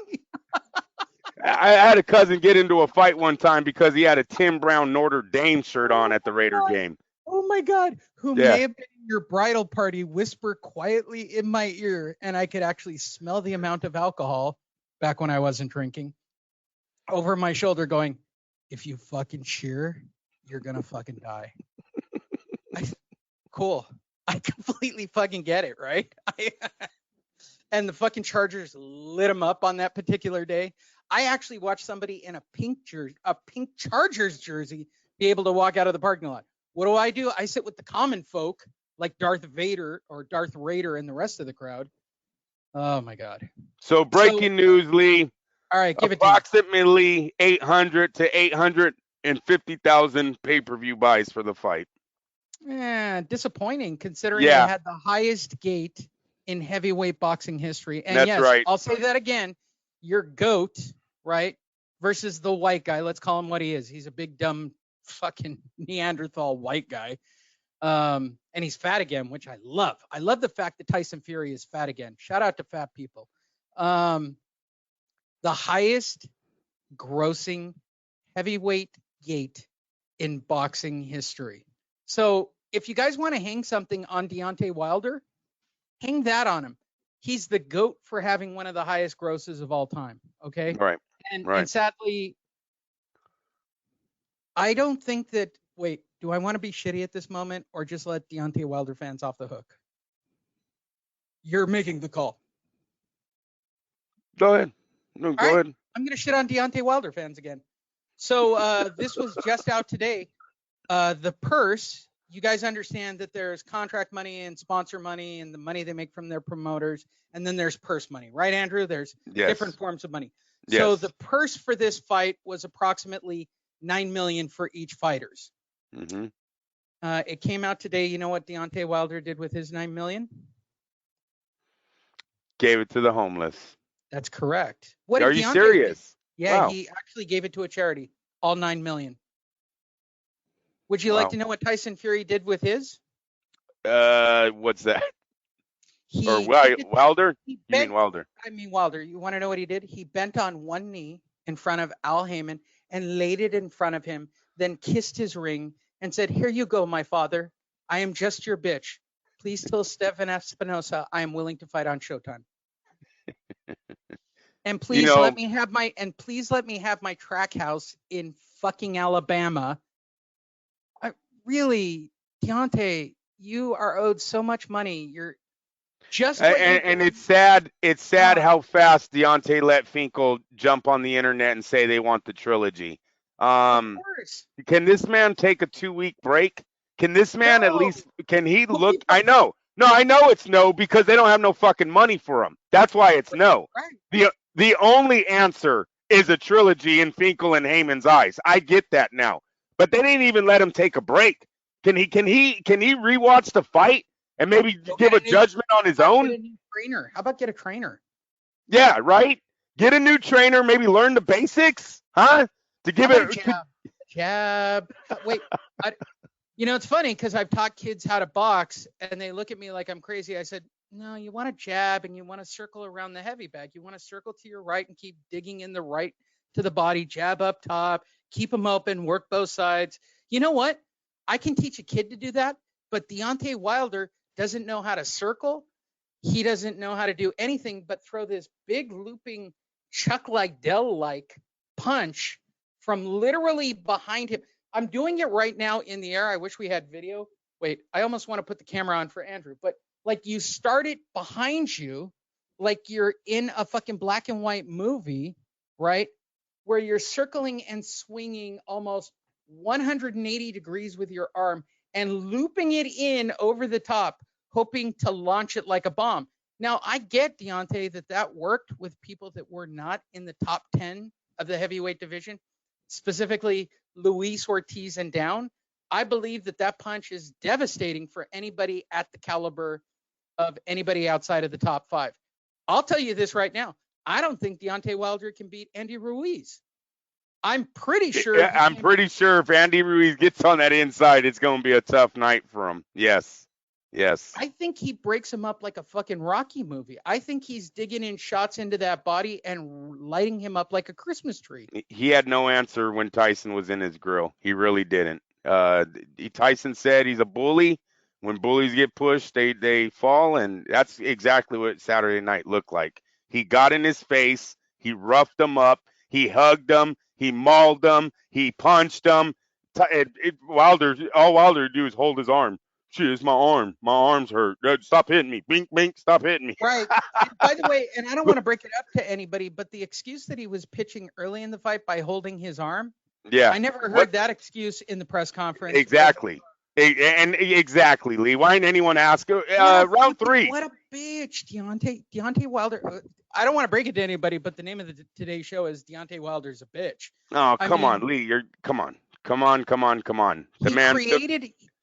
I had a cousin get into a fight one time because he had a Tim Brown Notre Dame shirt on at the Raider game. Oh my God. Who may have been in your bridal party whisper quietly in my ear, and I could actually smell the amount of alcohol back when I wasn't drinking over my shoulder going, if you fucking cheer, you're going to fucking die. Cool. I completely fucking get it, right? And the fucking Chargers lit them up on that particular day. I actually watched somebody in a pink Chargers jersey be able to walk out of the parking lot. What do? I sit with the common folk like Darth Vader or Darth Raider and the rest of the crowd. Oh my God. So breaking news, Lee. All right, give it approximately 800 to 850,000 pay-per-view buys for the fight. Disappointing considering they had the highest gate in heavyweight boxing history. And that's right. I'll say that again. Your GOAT, right, versus the white guy. Let's call him what he is. He's a big, dumb, fucking Neanderthal white guy. And he's fat again, which I love. I love the fact that Tyson Fury is fat again. Shout out to fat people. The highest grossing heavyweight gate in boxing history. So if you guys want to hang something on Deontay Wilder, hang that on him. He's the GOAT for having one of the highest grosses of all time. Okay. Right. And sadly, I don't think that. Wait, do I want to be shitty at this moment or just let Deontay Wilder fans off the hook? You're making the call. Go ahead. No, go ahead. I'm going to shit on Deontay Wilder fans again. So this was just out today. The purse. You guys understand that there's contract money and sponsor money and the money they make from their promoters. And then there's purse money, right, Andrew? There's different forms of money. Yes. So the purse for this fight was approximately $9 million for each fighters. Mm-hmm. It came out today. You know what Deontay Wilder did with his $9 million? Gave it to the homeless. That's correct. Are you serious? Yeah, wow. He actually gave it to a charity. All $9 million. Would you like to know what Tyson Fury did with his? What's that? Wilder? You mean Wilder? I mean Wilder. You want to know what he did? He bent on one knee in front of Al Heyman and laid it in front of him, then kissed his ring and said, "Here you go, my father. I am just your bitch. Please tell Stephen Espinosa I am willing to fight on Showtime. And please let me have my track house in fucking Alabama." Really, Deontay, you are owed so much money. You're just what And it's sad. It's sad how fast Deontay let Finkel jump on the internet and say they want the trilogy. Of course. Can this man take a 2-week break? Can this man at No. least? Can he look? I know. No, I know it's no because they don't have no fucking money for him. That's why it's no. Right. The only answer is a trilogy in Finkel and Heyman's eyes. I get that now, but they didn't even let him take a break. Can he rewatch the fight and maybe give a judgment on his own? Get a new trainer. How about get a trainer? Yeah, right. Get a new trainer. Maybe learn the basics, huh? To give How it about a jab. Wait, it's funny because I've taught kids how to box, and they look at me like I'm crazy. I said, no, you want to jab and you want to circle around the heavy bag. You want to circle to your right and keep digging in the right to the body, jab up top, keep them open, work both sides. You know what? I can teach a kid to do that, but Deontay Wilder doesn't know how to circle. He doesn't know how to do anything but throw this big looping Chuck Liddell-like punch from literally behind him. I'm doing it right now in the air. I wish we had video. Wait, I almost want to put the camera on for Andrew, but like you start it behind you, like you're in a fucking black and white movie, right? Where you're circling and swinging almost 180 degrees with your arm and looping it in over the top, hoping to launch it like a bomb. Now, I get, Deontay, that worked with people that were not in the top 10 of the heavyweight division, specifically Luis Ortiz and down. I believe that punch is devastating for anybody at the caliber of anybody outside of the top 5. I'll tell you this right now. I don't think Deontay Wilder can beat Andy Ruiz. I'm pretty sure. Yeah, I'm pretty sure if Andy Ruiz gets on that inside, it's going to be a tough night for him. Yes. I think he breaks him up like a fucking Rocky movie. I think he's digging in shots into that body and lighting him up like a Christmas tree. He had no answer when Tyson was in his grill. He really didn't. Tyson said he's a bully. When bullies get pushed, they fall, and that's exactly what Saturday night looked like. He got in his face. He roughed him up. He hugged him. He mauled him. He punched him. All Wilder do is hold his arm. Shit, it's my arm. My arm's hurt. Stop hitting me. Bink, bink, stop hitting me. Right. By the way, and I don't want to break it up to anybody, but the excuse that he was pitching early in the fight by holding his arm, yeah, I never heard that excuse in the press conference. Exactly. And exactly, Lee. Why didn't anyone ask? Round 3. What a bitch, Deontay Wilder. I don't want to break it to anybody, but the name of today's show is Deontay Wilder's a bitch. Oh, come on, Lee. Come on.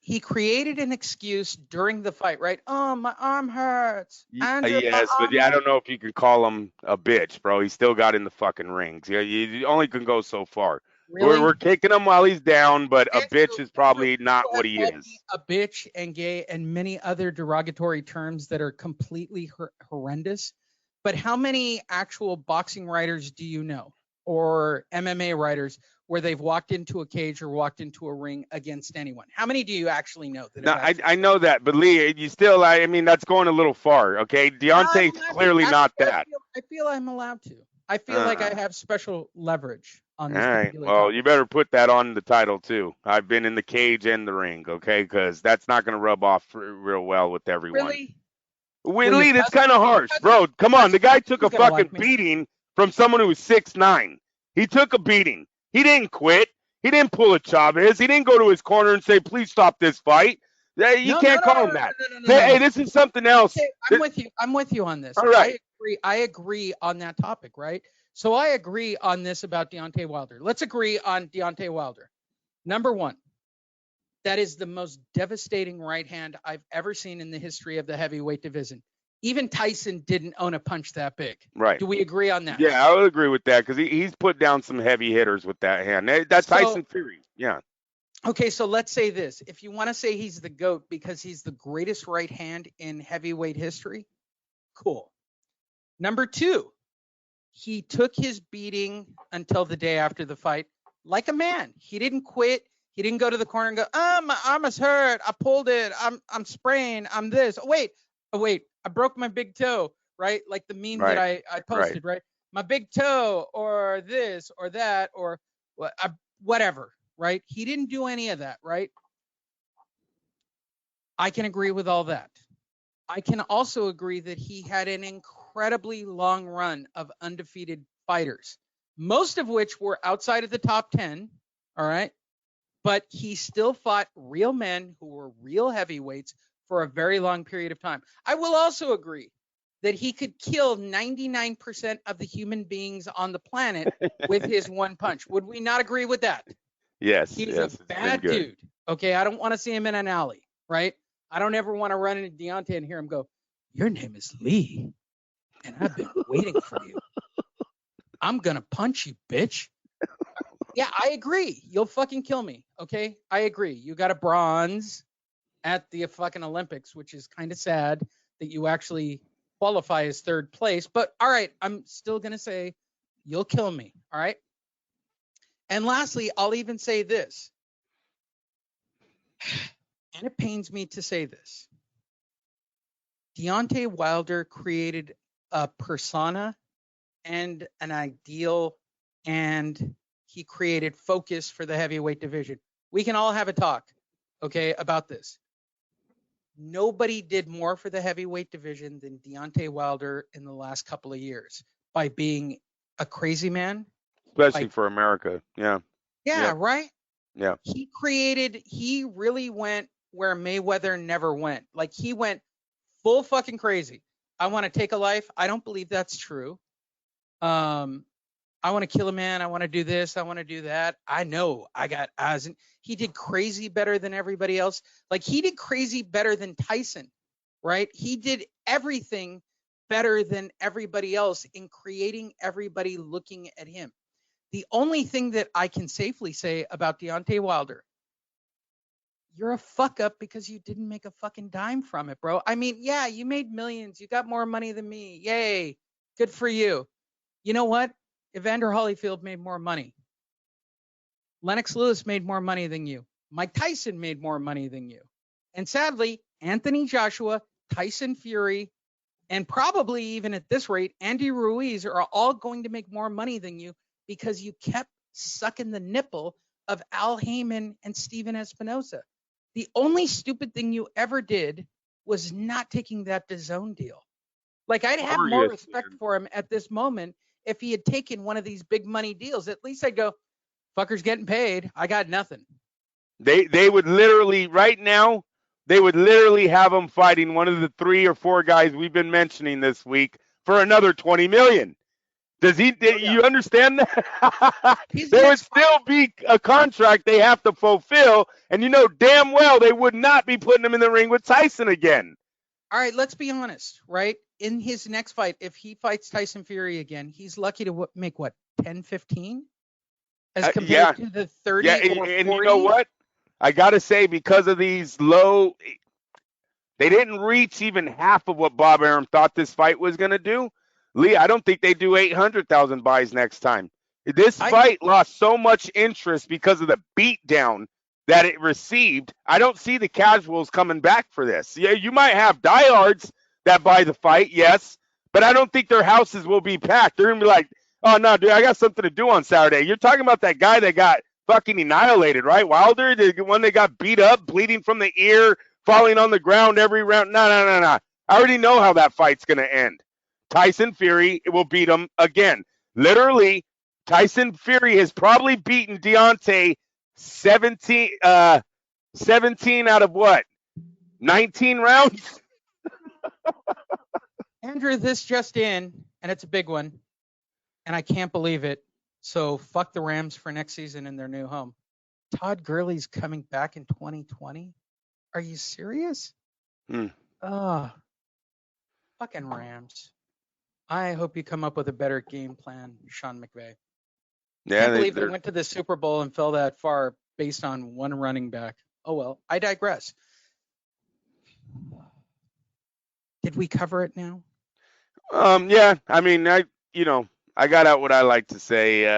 He created an excuse during the fight, right? Oh, my arm hurts. Yes, but I don't know if you can call him a bitch, bro. He still got in the fucking rings. Yeah, you only can go so far. Really? We're kicking him while he's down, but a bitch is probably not what he is. A bitch and gay and many other derogatory terms that are completely horrendous. But how many actual boxing writers do you know, or MMA writers, where they've walked into a cage or walked into a ring against anyone? How many do you actually know? I know that, but Lee, you still, I mean, that's going a little far, okay? Deontay's clearly not that. I feel I'm allowed to. I feel like I have special leverage on this. All right. Well, you better put that on the title too. I've been in the cage and the ring, okay? Because that's not going to rub off real well with everyone. Really? Lee, that's kind of harsh, bro. Come on, the guy took a fucking beating from someone who was 6'9". He took a beating. He didn't quit. He didn't pull a Chavez. He didn't go to his corner and say, "Please stop this fight." You can't call him that. Hey, this is something else. Okay, I'm with you on this. All right. I agree on that topic, right? So I agree on this about Deontay Wilder. Let's agree on Deontay Wilder. Number 1, that is the most devastating right hand I've ever seen in the history of the heavyweight division. Even Tyson didn't own a punch that big. Right. Do we agree on that? Yeah, I would agree with that because he's put down some heavy hitters with that hand. That's Tyson Fury. Yeah. Okay, so let's say this. If you want to say he's the GOAT because he's the greatest right hand in heavyweight history, cool. Number 2, he took his beating until the day after the fight like a man. He didn't quit. He didn't go to the corner and go, my arm is hurt. I pulled it. I'm sprained. I'm this. Oh, wait. I broke my big toe, right? Like the meme that I posted, right? My big toe or this or that or whatever, right? He didn't do any of that, right? I can agree with all that. I can also agree that he had an incredibly long run of undefeated fighters, most of which were outside of the top 10. All right. But he still fought real men who were real heavyweights for a very long period of time. I will also agree that he could kill 99% of the human beings on the planet with his one punch. Would we not agree with that? Yes. He's yes, a bad dude. Okay. I don't want to see him in an alley, right? I don't ever want to run into Deontay and hear him go, "Your name is Lee, and I've been waiting for you. I'm going to punch you, bitch." Yeah, I agree. You'll fucking kill me. Okay. I agree. You got a bronze at the fucking Olympics, which is kind of sad that you actually qualify as third place. But all right, I'm still going to say you'll kill me. All right. And lastly, I'll even say this. And it pains me to say this. Deontay Wilder created a persona and an ideal, and he created focus for the heavyweight division. We can all have a talk, okay, about this. Nobody did more for the heavyweight division than Deontay Wilder in the last couple of years by being a crazy man. Especially for America. Yeah. Yeah, right? Yeah. He really went where Mayweather never went. Like, he went full fucking crazy. I want to take a life. I don't believe that's true. I want to kill a man. I want to do this. I want to do that. I know I got eyes. He did crazy better than everybody else. Like, he did crazy better than Tyson, right? He did everything better than everybody else in creating everybody looking at him. The only thing that I can safely say about Deontay Wilder, you're a fuck up because you didn't make a fucking dime from it, bro. I mean, yeah, you made millions. You got more money than me. Yay. Good for you. You know what? Evander Holyfield made more money. Lennox Lewis made more money than you. Mike Tyson made more money than you. And sadly, Anthony Joshua, Tyson Fury, and probably even at this rate, Andy Ruiz are all going to make more money than you because you kept sucking the nipple of Al Heyman and Steven Espinosa. The only stupid thing you ever did was not taking that DAZN deal. Like, I'd have more respect for him at this moment if he had taken one of these big money deals. At least I'd go, fucker's getting paid. I got nothing. They would literally, right now, they would literally have him fighting one of the 3 or 4 guys we've been mentioning this week for another $20 million. You understand that? There would still be a contract they have to fulfill, and you know damn well they would not be putting him in the ring with Tyson again. All right, let's be honest, right? In his next fight, if he fights Tyson Fury again, he's lucky to make what, 10, 15? As compared to the 30 or 40? And you know what? I got to say, because of these low, they didn't reach even half of what Bob Arum thought this fight was going to do. Lee, I don't think they do 800,000 buys next time. This fight lost so much interest because of the beatdown that it received. I don't see the casuals coming back for this. Yeah, you might have diehards that buy the fight, yes, but I don't think their houses will be packed. They're going to be like, oh, no, dude, I got something to do on Saturday. You're talking about that guy that got fucking annihilated, right? Wilder, the one that got beat up, bleeding from the ear, falling on the ground every round. No. I already know how that fight's going to end. Tyson Fury will beat him again. Literally, Tyson Fury has probably beaten Deontay 17 out of what? 19 rounds? Andrew, this just in, and it's a big one, and I can't believe it. So fuck the Rams for next season in their new home. Todd Gurley's coming back in 2020? Are you serious? Fucking Rams. I hope you come up with a better game plan, Sean McVay. Yeah, I can't believe they went to the Super Bowl and fell that far based on one running back. Oh, well, I digress. Did we cover it now? Yeah, I mean, I got out what I like to say.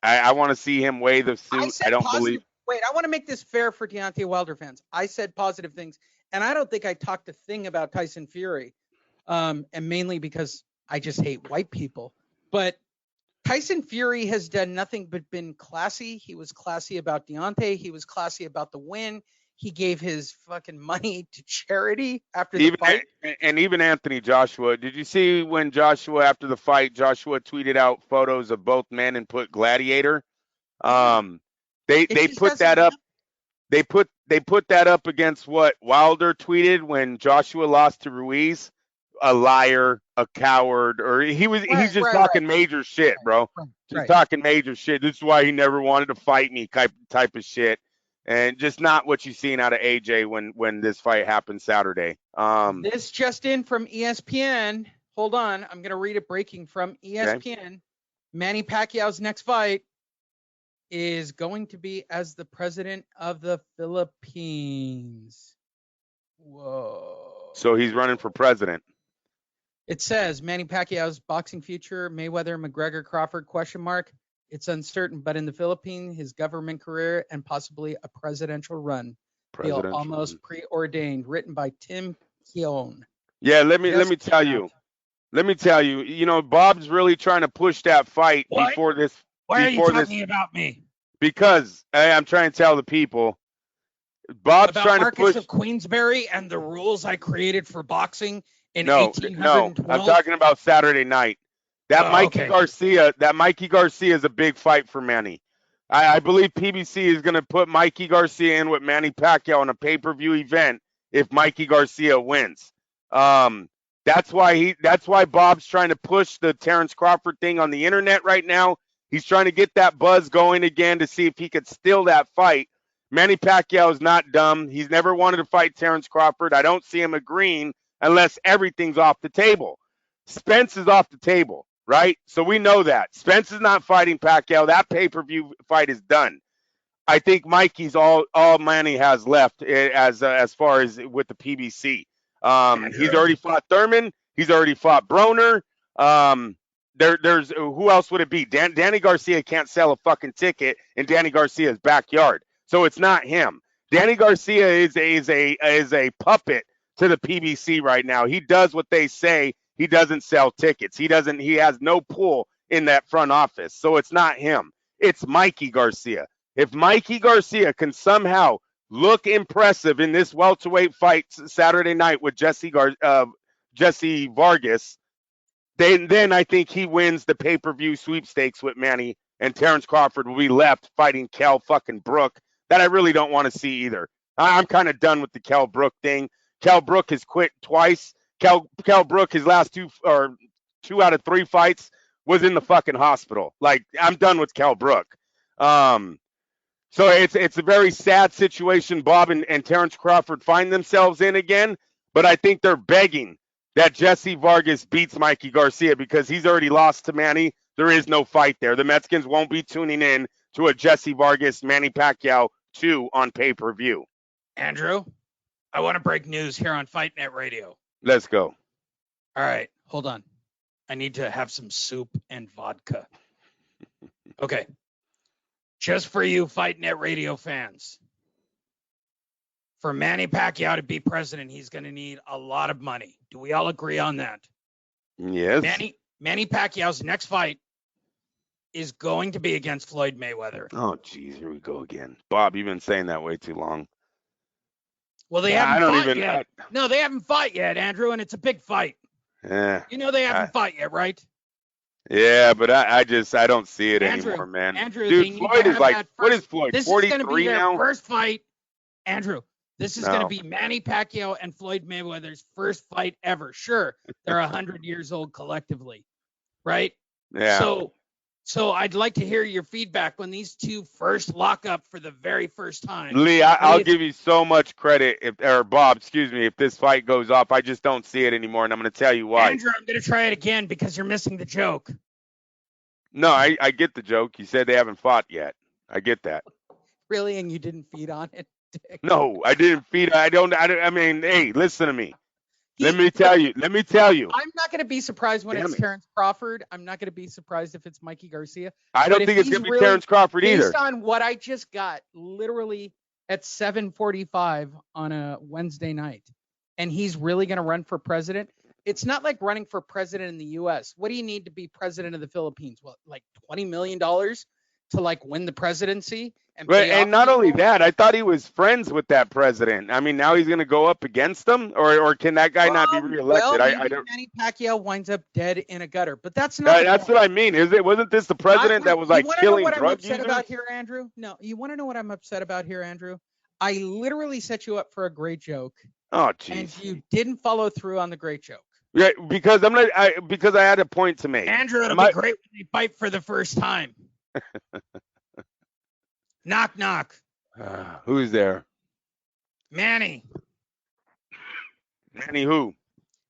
I want to see him weigh the suit. I don't believe. Wait, I want to make this fair for Deontay Wilder fans. I said positive things, and I don't think I talked a thing about Tyson Fury, and mainly because I just hate white people. But Tyson Fury has done nothing but been classy. He was classy about Deontay. He was classy about the win. he gave his fucking money to charity after the fight. And even Anthony Joshua. Did you see when Joshua, after the fight, Joshua tweeted out photos of both men and put gladiator? They put that up. They put that up against what Wilder tweeted when Joshua lost to Ruiz. A liar, a coward, or he's just talking major shit, bro. Just talking major shit. This is why he never wanted to fight me, type of shit. And just not what you've seen out of AJ when this fight happened Saturday. This just in from ESPN. Hold on, I'm gonna read it breaking from ESPN. Okay. Manny Pacquiao's next fight is going to be as the president of the Philippines. Whoa. So he's running for president. It says Manny Pacquiao's boxing future, Mayweather, McGregor, Crawford, ? It's uncertain, but in the Philippines, his government career and possibly a presidential run feel almost preordained. Written by Tim Keown. Yeah, let me tell you. Let me tell you. You know, Bob's really trying to push that fight before this. Why are you talking about me? Because I'm trying to tell the people. Bob's about trying Marcus to push of Queensberry and the rules I created for boxing in No, 1812. I'm talking about Saturday night. That Mikey Garcia is a big fight for Manny. I believe PBC is going to put Mikey Garcia in with Manny Pacquiao in a pay-per-view event if Mikey Garcia wins. That's why Bob's trying to push the Terrence Crawford thing on the internet right now. He's trying to get that buzz going again to see if he could steal that fight. Manny Pacquiao is not dumb. He's never wanted to fight Terrence Crawford. I don't see him agreeing unless everything's off the table. Spence is off the table, right? So we know that. Spence is not fighting Pacquiao. That pay-per-view fight is done. I think Mikey's all Manny has left as far as with the PBC. He's already fought Thurman. He's already fought Broner. There's who else would it be? Danny Garcia can't sell a fucking ticket in Danny Garcia's backyard. So it's not him. Danny Garcia is a puppet to the PBC right now. He does what they say. He doesn't sell tickets. He has no pull in that front office. So it's not him. It's Mikey Garcia. If Mikey Garcia can somehow look impressive in this welterweight fight Saturday night with Jesse Vargas, then I think he wins the pay-per-view sweepstakes with Manny, and Terrence Crawford will be left fighting Kell fucking Brook. That I really don't want to see either. I'm kind of done with the Kell Brook thing. Kell Brook has quit twice. Kell Brook, his last two out of three fights was in the fucking hospital. Like, I'm done with Kell Brook. So it's a very sad situation Bob and Terrence Crawford find themselves in again. But I think they're begging that Jesse Vargas beats Mikey Garcia because he's already lost to Manny. There is no fight there. The Mexicans won't be tuning in to a Jesse Vargas Manny Pacquiao 2 on pay-per-view. Andrew, I want to break news here on Fight Net Radio. Let's go. All right, hold on. I need to have some soup and vodka. Okay. Just for you Fight Net Radio fans. For Manny Pacquiao to be president, he's going to need a lot of money. Do we all agree on that? Yes. Manny Pacquiao's next fight is going to be against Floyd Mayweather. Oh, geez, here we go again. Bob, you've been saying that way too long. Well, they haven't fought yet. No, they haven't fought yet, Andrew, and it's a big fight. Yeah. You know they haven't fought yet, right? Yeah, but I don't see it anymore, man. Andrew, dude, Floyd is like, what is Floyd, 43 now? This is going to be their first fight. Andrew, this is going to be Manny Pacquiao and Floyd Mayweather's first fight ever. Sure, they're 100 years old collectively, right? Yeah. So I'd like to hear your feedback when these two first lock up for the very first time. Lee, I'll give you so much credit, Bob, excuse me, if this fight goes off. I just don't see it anymore, and I'm going to tell you why. Andrew, I'm going to try it again because you're missing the joke. No, I get the joke. You said they haven't fought yet. I get that. Really? And you didn't feed on it? No, I didn't feed. I mean, hey, listen to me. Let me tell you. I'm not going to be surprised when it's Terrence Crawford. I'm not going to be surprised if it's Mikey Garcia. I don't think it's going to be Terrence Crawford either. Based on what I just got, literally at 7:45 on a Wednesday night, and he's really going to run for president. It's not like running for president in the U.S. What do you need to be president of the Philippines? What, like $20 million? to like win the presidency and Right, pay and off not only people. that, I thought he was friends with that president. I mean, now he's going to go up against him, or can that guy not be reelected? Well, I maybe don't. Manny Pacquiao winds up dead in a gutter, but that's not. That's what I mean. Wasn't this the president that was like you want to know killing what I'm drug upset users? about here, Andrew? No, you want to know what I'm upset about here, Andrew? I literally set you up for a great joke, Oh, and jeez. you didn't follow through on the great joke. Yeah, because because I had a point to make. Andrew, it'll Am be great when they fight for the first time. Knock, knock. Who's there? Manny. Manny who?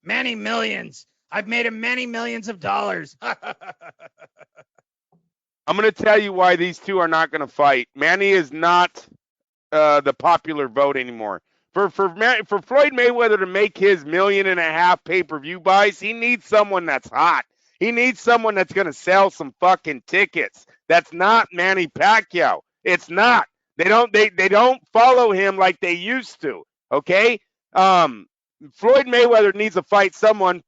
Many millions. I've made him many millions of dollars. I'm going to tell you why these two are not going to fight. Manny is not the popular vote anymore. For Floyd Mayweather to make his $1.5 million pay-per-view buys, he needs someone that's hot. He needs someone that's going to sell some fucking tickets. That's not Manny Pacquiao. It's not. They don't follow him like they used to. Okay? Floyd Mayweather needs to fight someone,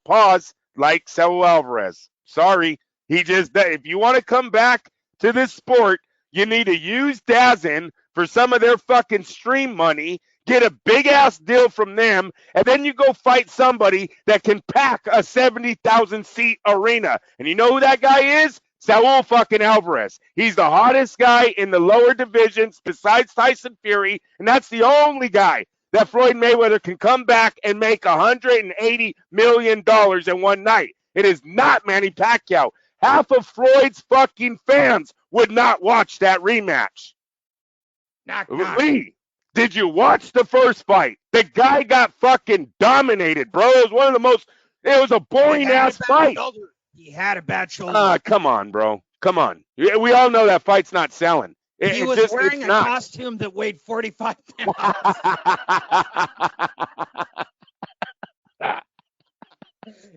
like Saul Alvarez. Sorry. If you want to come back to this sport, you need to use DAZN for some of their fucking stream money, get a big-ass deal from them, and then you go fight somebody that can pack a 70,000-seat arena. And you know who that guy is? Saul fucking Alvarez. He's the hottest guy in the lower divisions besides Tyson Fury, and that's the only guy that Floyd Mayweather can come back and make $180 million in one night. It is not Manny Pacquiao. Half of Floyd's fucking fans would not watch that rematch. Knock, knock. Lee, did you watch the first fight? The guy got fucking dominated, bro. It was a boring-ass fight. He had a bad shoulder. Come on, bro. Come on. We all know that fight's not selling. He was wearing a costume that weighed 45 pounds.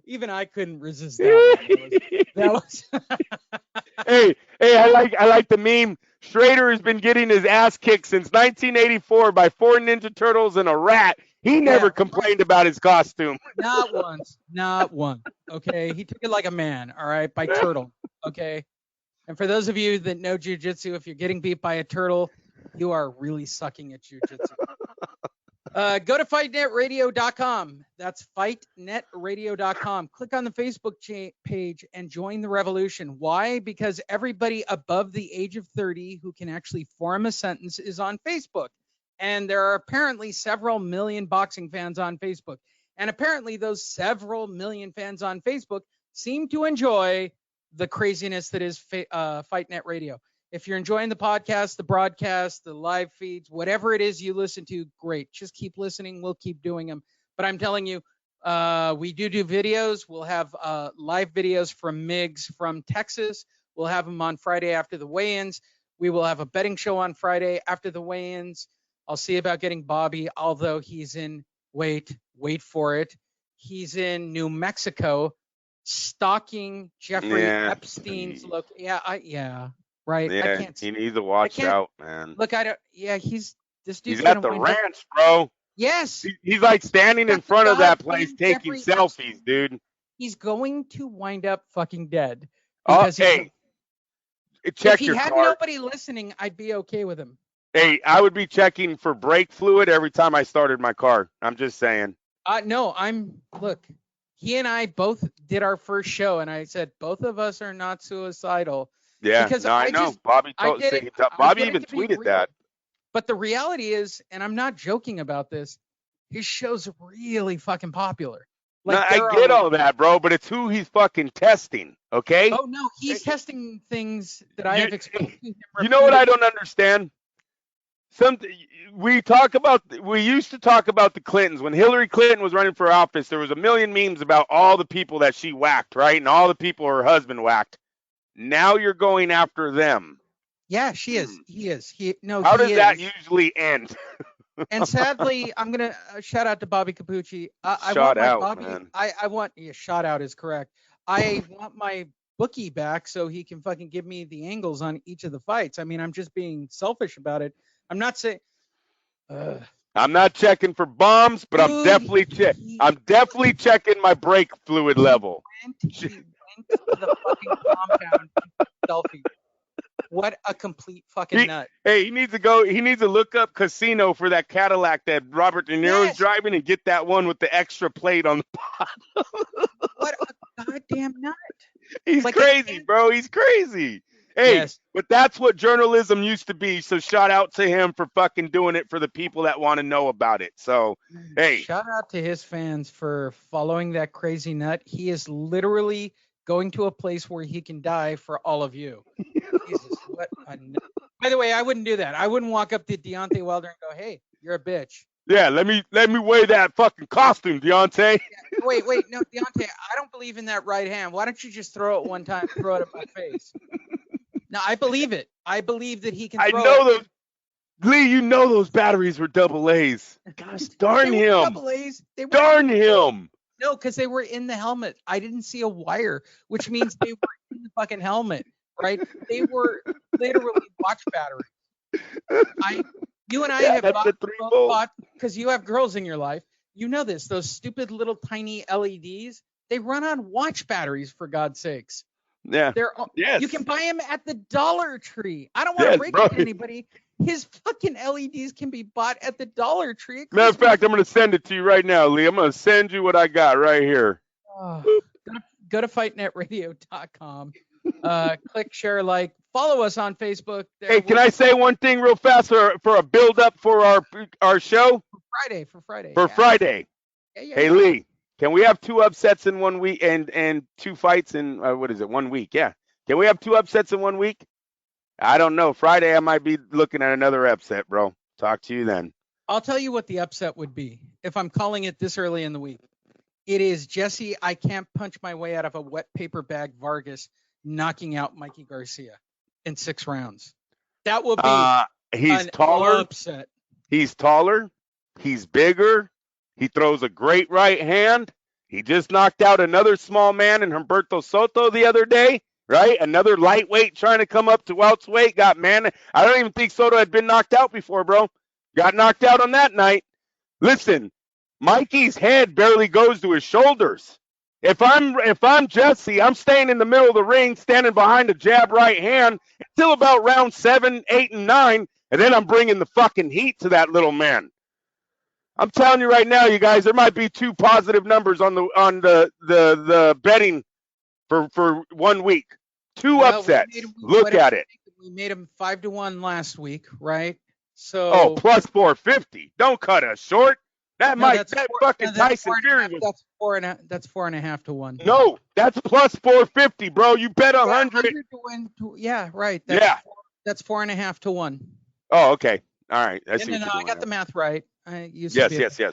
Even I couldn't resist that. That was Hey, I like the meme. Schrader has been getting his ass kicked since 1984 by 4 Ninja Turtles and a rat. He never complained about his costume. Not once. Not one. Okay. He took it like a man, all right, by turtle. Okay. And for those of you that know jiu-jitsu, if you're getting beat by a turtle, you are really sucking at jiu-jitsu. Go to fightnetradio.com. That's fightnetradio.com. Click on the Facebook page and join the revolution. Why? Because everybody above the age of 30 who can actually form a sentence is on Facebook. And there are apparently several million boxing fans on Facebook. And apparently those several million fans on Facebook seem to enjoy the craziness that is Fight Net Radio. If you're enjoying the podcast, the broadcast, the live feeds, whatever it is you listen to, great. Just keep listening. We'll keep doing them. But I'm telling you, we do videos. We'll have live videos from Miggs from Texas. We'll have them on Friday after the weigh-ins. We will have a betting show on Friday after the weigh-ins. I'll see about getting Bobby, although he's in, wait for it. He's in New Mexico stalking Jeffrey Epstein's location. Yeah. Right. Yeah, he needs to watch out, man. Look, this dude's He's at the ranch, bro. Yes. He's like standing in front of that place taking selfies, dude. He's going to wind up fucking dead. Hey, check if he your had car. nobody listening, I'd be okay with him. Hey, I would be checking for brake fluid every time I started my car. I'm just saying. No, look, he and I both did our first show, and I said both of us are not suicidal. Yeah, because I know. Bobby even tweeted that. But the reality is, and I'm not joking about this, his show's really fucking popular. Like, I get all that, bro, but it's who he's fucking testing, okay? Oh, no, he's testing things that I have explained to him. You know what I don't understand? We used to talk about the Clintons. When Hillary Clinton was running for office, there was a million memes about all the people that she whacked, right? And all the people her husband whacked. Now you're going after them. Yeah, she is. He is. How does that usually end? And sadly, I'm gonna shout out to Bobby Capucci. Shout out, man. I want shout out is correct. I want my bookie back so he can fucking give me the angles on each of the fights. I mean, I'm just being selfish about it. I'm not saying. I'm not checking for bombs, but I'm definitely checking my brake fluid level. He went to the fucking compound selfie. What a complete fucking nut. Hey, he needs to look up Casino for that Cadillac that Robert De Niro's Yes. driving and get that one with the extra plate on the bottom. What a goddamn nut. He's Like, crazy, bro. He's crazy. Hey, Yes. but that's what journalism used to be. So shout out to him for fucking doing it for the people that want to know about it. So, hey. Shout out to his fans for following that crazy nut. He is literally going to a place where he can die for all of you. Jesus, what a nut. By the way, I wouldn't do that. I wouldn't walk up to Deontay Wilder and go, "Hey, you're a bitch." Yeah, let me weigh that fucking costume, Deontay. Yeah, wait, no, Deontay, I don't believe in that right hand. Why don't you just throw it one time and throw it at my face? No, I believe it. I believe that he can throw I know it. those. Lee, you know those batteries were double A's. Gosh darn They were him. double A's. They were Darn him. No, because they were in the helmet. I didn't see a wire, which means they were in the fucking helmet, right? They were literally watch batteries. You and I have that's the 3-volt. bought, because you have girls in your life. You know this. Those stupid little tiny LEDs, they run on watch batteries, for God's sakes. Yeah. Yes. You can buy them at the Dollar Tree. I don't want to Yes, break bro. it to anybody. His fucking LEDs can be bought at the Dollar Tree. at Matter of Christmas. fact, I'm going to send it to you right now, Lee. I'm going to send you what I got right here. Go to fightnetradio.com. Click, share, like, follow us on Facebook. Hey, can I say one thing real fast for a build up for our show? For Friday. For Friday. Yeah. Hey, Lee, can we have 2 upsets in 1 week and 2 fights in 1 week? Yeah. Can we have 2 upsets in 1 week? I don't know. Friday I might be looking at another upset, bro. Talk to you then. I'll tell you what the upset would be if I'm calling it this early in the week. It is Jesse, I can't punch my way out of a wet paper bag Vargas knocking out Mikey Garcia in 6 rounds. That will be He's an taller. upset. He's taller. He's bigger. He throws a great right hand. He just knocked out another small man in Humberto Soto the other day, right? Another lightweight trying to come up to welterweight. I don't even think Soto had been knocked out before, bro. Got knocked out on that night. Listen, Mikey's head barely goes to his shoulders. If I'm Jesse, I'm staying in the middle of the ring, standing behind a jab right hand until about round 7, 8, and 9, and then I'm bringing the fucking heat to that little man. I'm telling you right now, you guys, there might be 2 positive numbers on the betting for 1 week. 2 upsets. Look at it. We made him 5-1 last week, right? So plus 450. Don't cut us short. That fucking Tyson Fury was. That's 4.5 to 1. No, that's plus 450, bro. You bet 100. To win. Yeah, right. That's 4.5 to 1. Oh, okay. All right. I got the math right. Yes.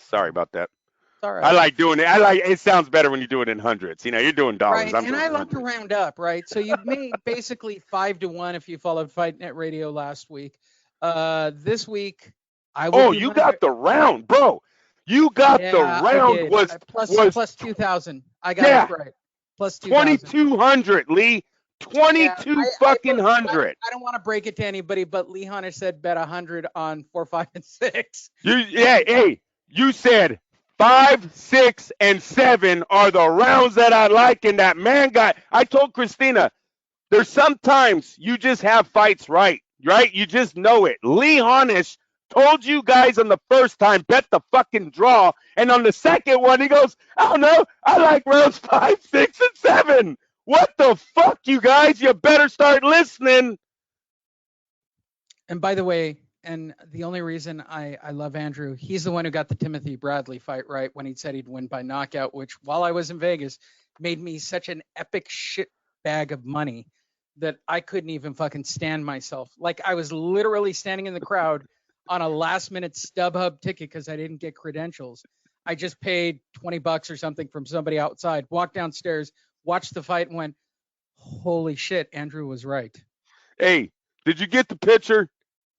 Sorry about that. It's all right. I like doing it. It sounds better when you do it in hundreds. You know, you're doing dollars. Right. And I like to round up, right? So you made basically 5-1 if you followed Fight Net Radio last week. This week, you got the round, bro. You got the round was plus 2,000. I got it right. Plus 2,200, Lee. 22 fucking hundred. I don't want to break it to anybody, but Lee Hunter said bet 100 on 4, 5, and 6. You said 5, 6, and 7 are the rounds that I like, and that man got. I told Christina, there's sometimes you just have fights right? You just know it. Lee Honish told you guys on the first time, bet the fucking draw. And on the second one, he goes, I don't know. I like rounds 5, 6, and 7. What the fuck, you guys? You better start listening. And by the way, and the only reason I love Andrew, he's the one who got the Timothy Bradley fight right when he said he'd win by knockout, which while I was in Vegas made me such an epic shit bag of money that I couldn't even fucking stand myself. Like I was literally standing in the crowd on a last minute StubHub ticket because I didn't get credentials. I just paid $20 or something from somebody outside, walked downstairs, watched the fight and went, holy shit, Andrew was right. Hey, did you get the picture?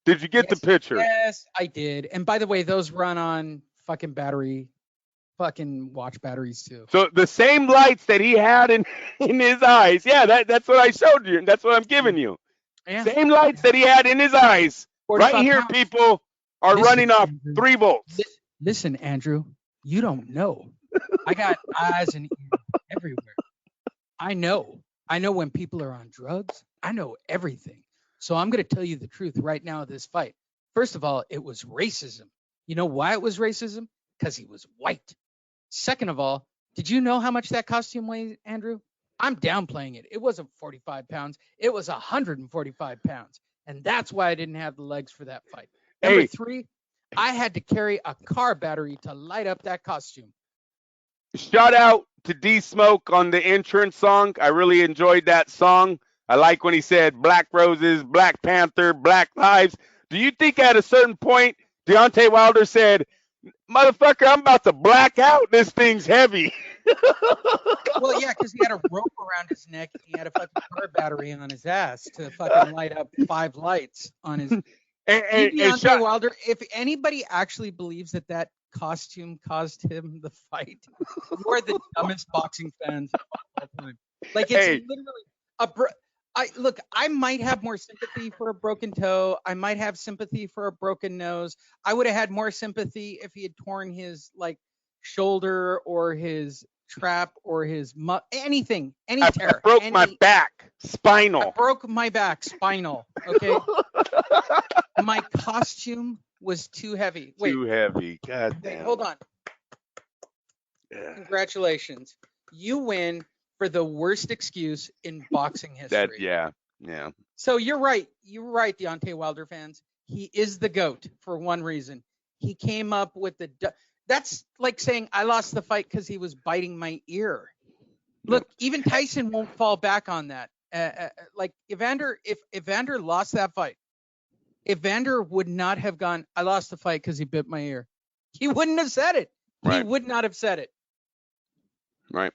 Did you get the picture? Yes, I did. And by the way, those run on fucking watch batteries too. So the same lights that he had in his eyes. Yeah, that's what I showed you. And that's what I'm giving you. Yeah. Same lights that he had in his eyes. Right here, pounds. People are running off Andrew, 3 volts. Listen, Andrew, you don't know. I got eyes and ears everywhere. I know when people are on drugs. I know everything. So I'm going to tell you the truth right now of this fight. First of all, it was racism. You know why it was racism? Because he was white. Second of all, did you know how much that costume weighed, Andrew? I'm downplaying it. It wasn't 45 pounds. It was 145 pounds. And that's why I didn't have the legs for that fight. Number 3, I had to carry a car battery to light up that costume. Shout out to D Smoke on the entrance song. I really enjoyed that song. I like when he said Black Roses, Black Panther, Black Lives. Do you think at a certain point Deontay Wilder said, motherfucker, I'm about to black out. This thing's heavy. Well, yeah, because he had a rope around his neck and he had a fucking car battery on his ass to fucking light up 5 lights on his. Deontay Wilder, if anybody actually believes that costume caused him the fight, you are the dumbest boxing fans of all time. Like, it's literally I might have more sympathy for a broken toe. I might have sympathy for a broken nose. I would have had more sympathy if he had torn his shoulder or his trap or his anything, any tear. I broke my back, spinal. I broke my back, spinal. Okay. My costume was too heavy. Wait. Too heavy. God damn. Wait, hold on. Yeah. Congratulations. You win for the worst excuse in boxing history. Yeah. So you're right. You're right, Deontay Wilder fans. He is the GOAT for one reason. He came up with that's like saying I lost the fight because he was biting my ear. Look, even Tyson won't fall back on that. Like Evander, if Evander lost that fight, Evander would not have gone, I lost the fight because he bit my ear. He wouldn't have said it. Right. He would not have said it. Right.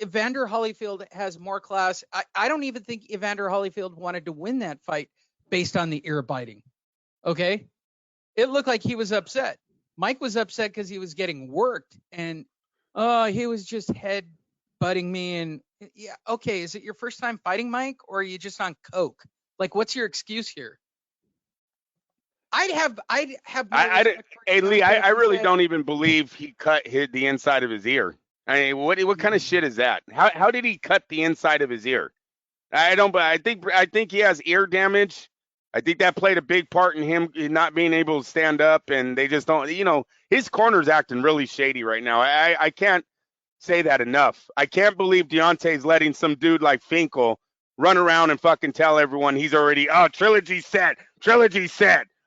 Evander Holyfield has more class. I don't even think Evander Holyfield wanted to win that fight based on the ear biting. Okay? It looked like he was upset. Mike was upset because he was getting worked and he was just head butting me. And yeah, okay, is it your first time fighting, Mike, or are you just on coke? Like, what's your excuse here? I'd have. Hey Lee, I really don't even believe he cut the inside of his ear. I mean, what kind of shit is that? How did he cut the inside of his ear? I don't. But I think he has ear damage. I think that played a big part in him not being able to stand up, and they just don't. You know, his corner's acting really shady right now. I can't say that enough. I can't believe Deontay's letting some dude like Finkel run around and fucking tell everyone he's already trilogy set.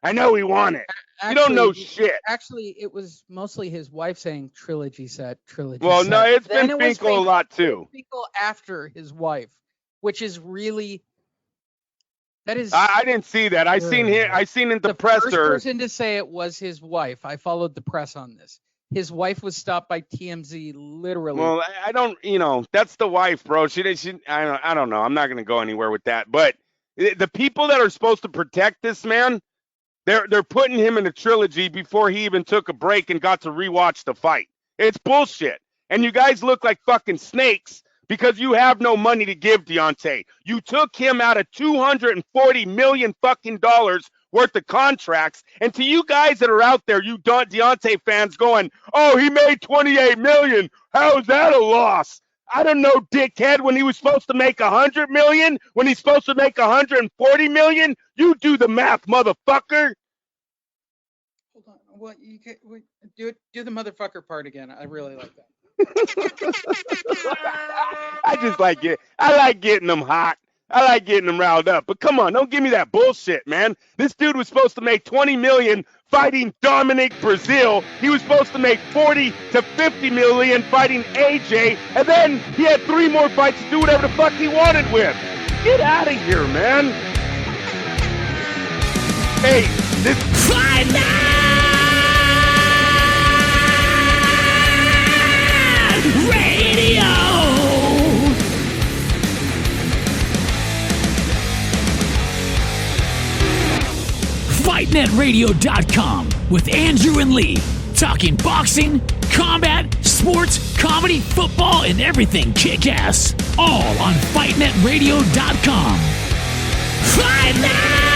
I know he won it. Actually, you don't know shit. Actually, it was mostly his wife saying trilogy set. Well, no, it's been Finkel a lot too. Finkel after his wife, which is really. That is. I didn't see that. I seen in the presser. The first person to say it was his wife. I followed the press on this. His wife was stopped by TMZ, literally. Well, I don't. That's the wife, bro. She. I don't know. I'm not gonna go anywhere with that. But the people that are supposed to protect this man, they're putting him in a trilogy before he even took a break and got to rewatch the fight. It's bullshit. And you guys look like fucking snakes. Because you have no money to give Deontay. You took him out of $240 million fucking dollars worth of contracts. And to you guys that are out there, you Deontay fans going, oh, he made $28 million. How is that a loss? I don't know, dickhead, when he was supposed to make $100 million, when he's supposed to make $140 million. You do the math, motherfucker. Hold on. What you get? Do the motherfucker part again. I really like that. I just like it. I like getting them hot. I like getting them riled up. But come on, don't give me that bullshit, man. This dude was supposed to make $20 million fighting Dominic Brazil. He was supposed to make $40 to $50 million fighting AJ, and then he had 3 more fights to do whatever the fuck he wanted with. Get out of here, man. Hey, this Fight Night Radio. FightNetRadio.com with Andrew and Lee, talking boxing, combat, sports, comedy, football, and everything kick-ass. All on FightNetRadio.com. Fight Night!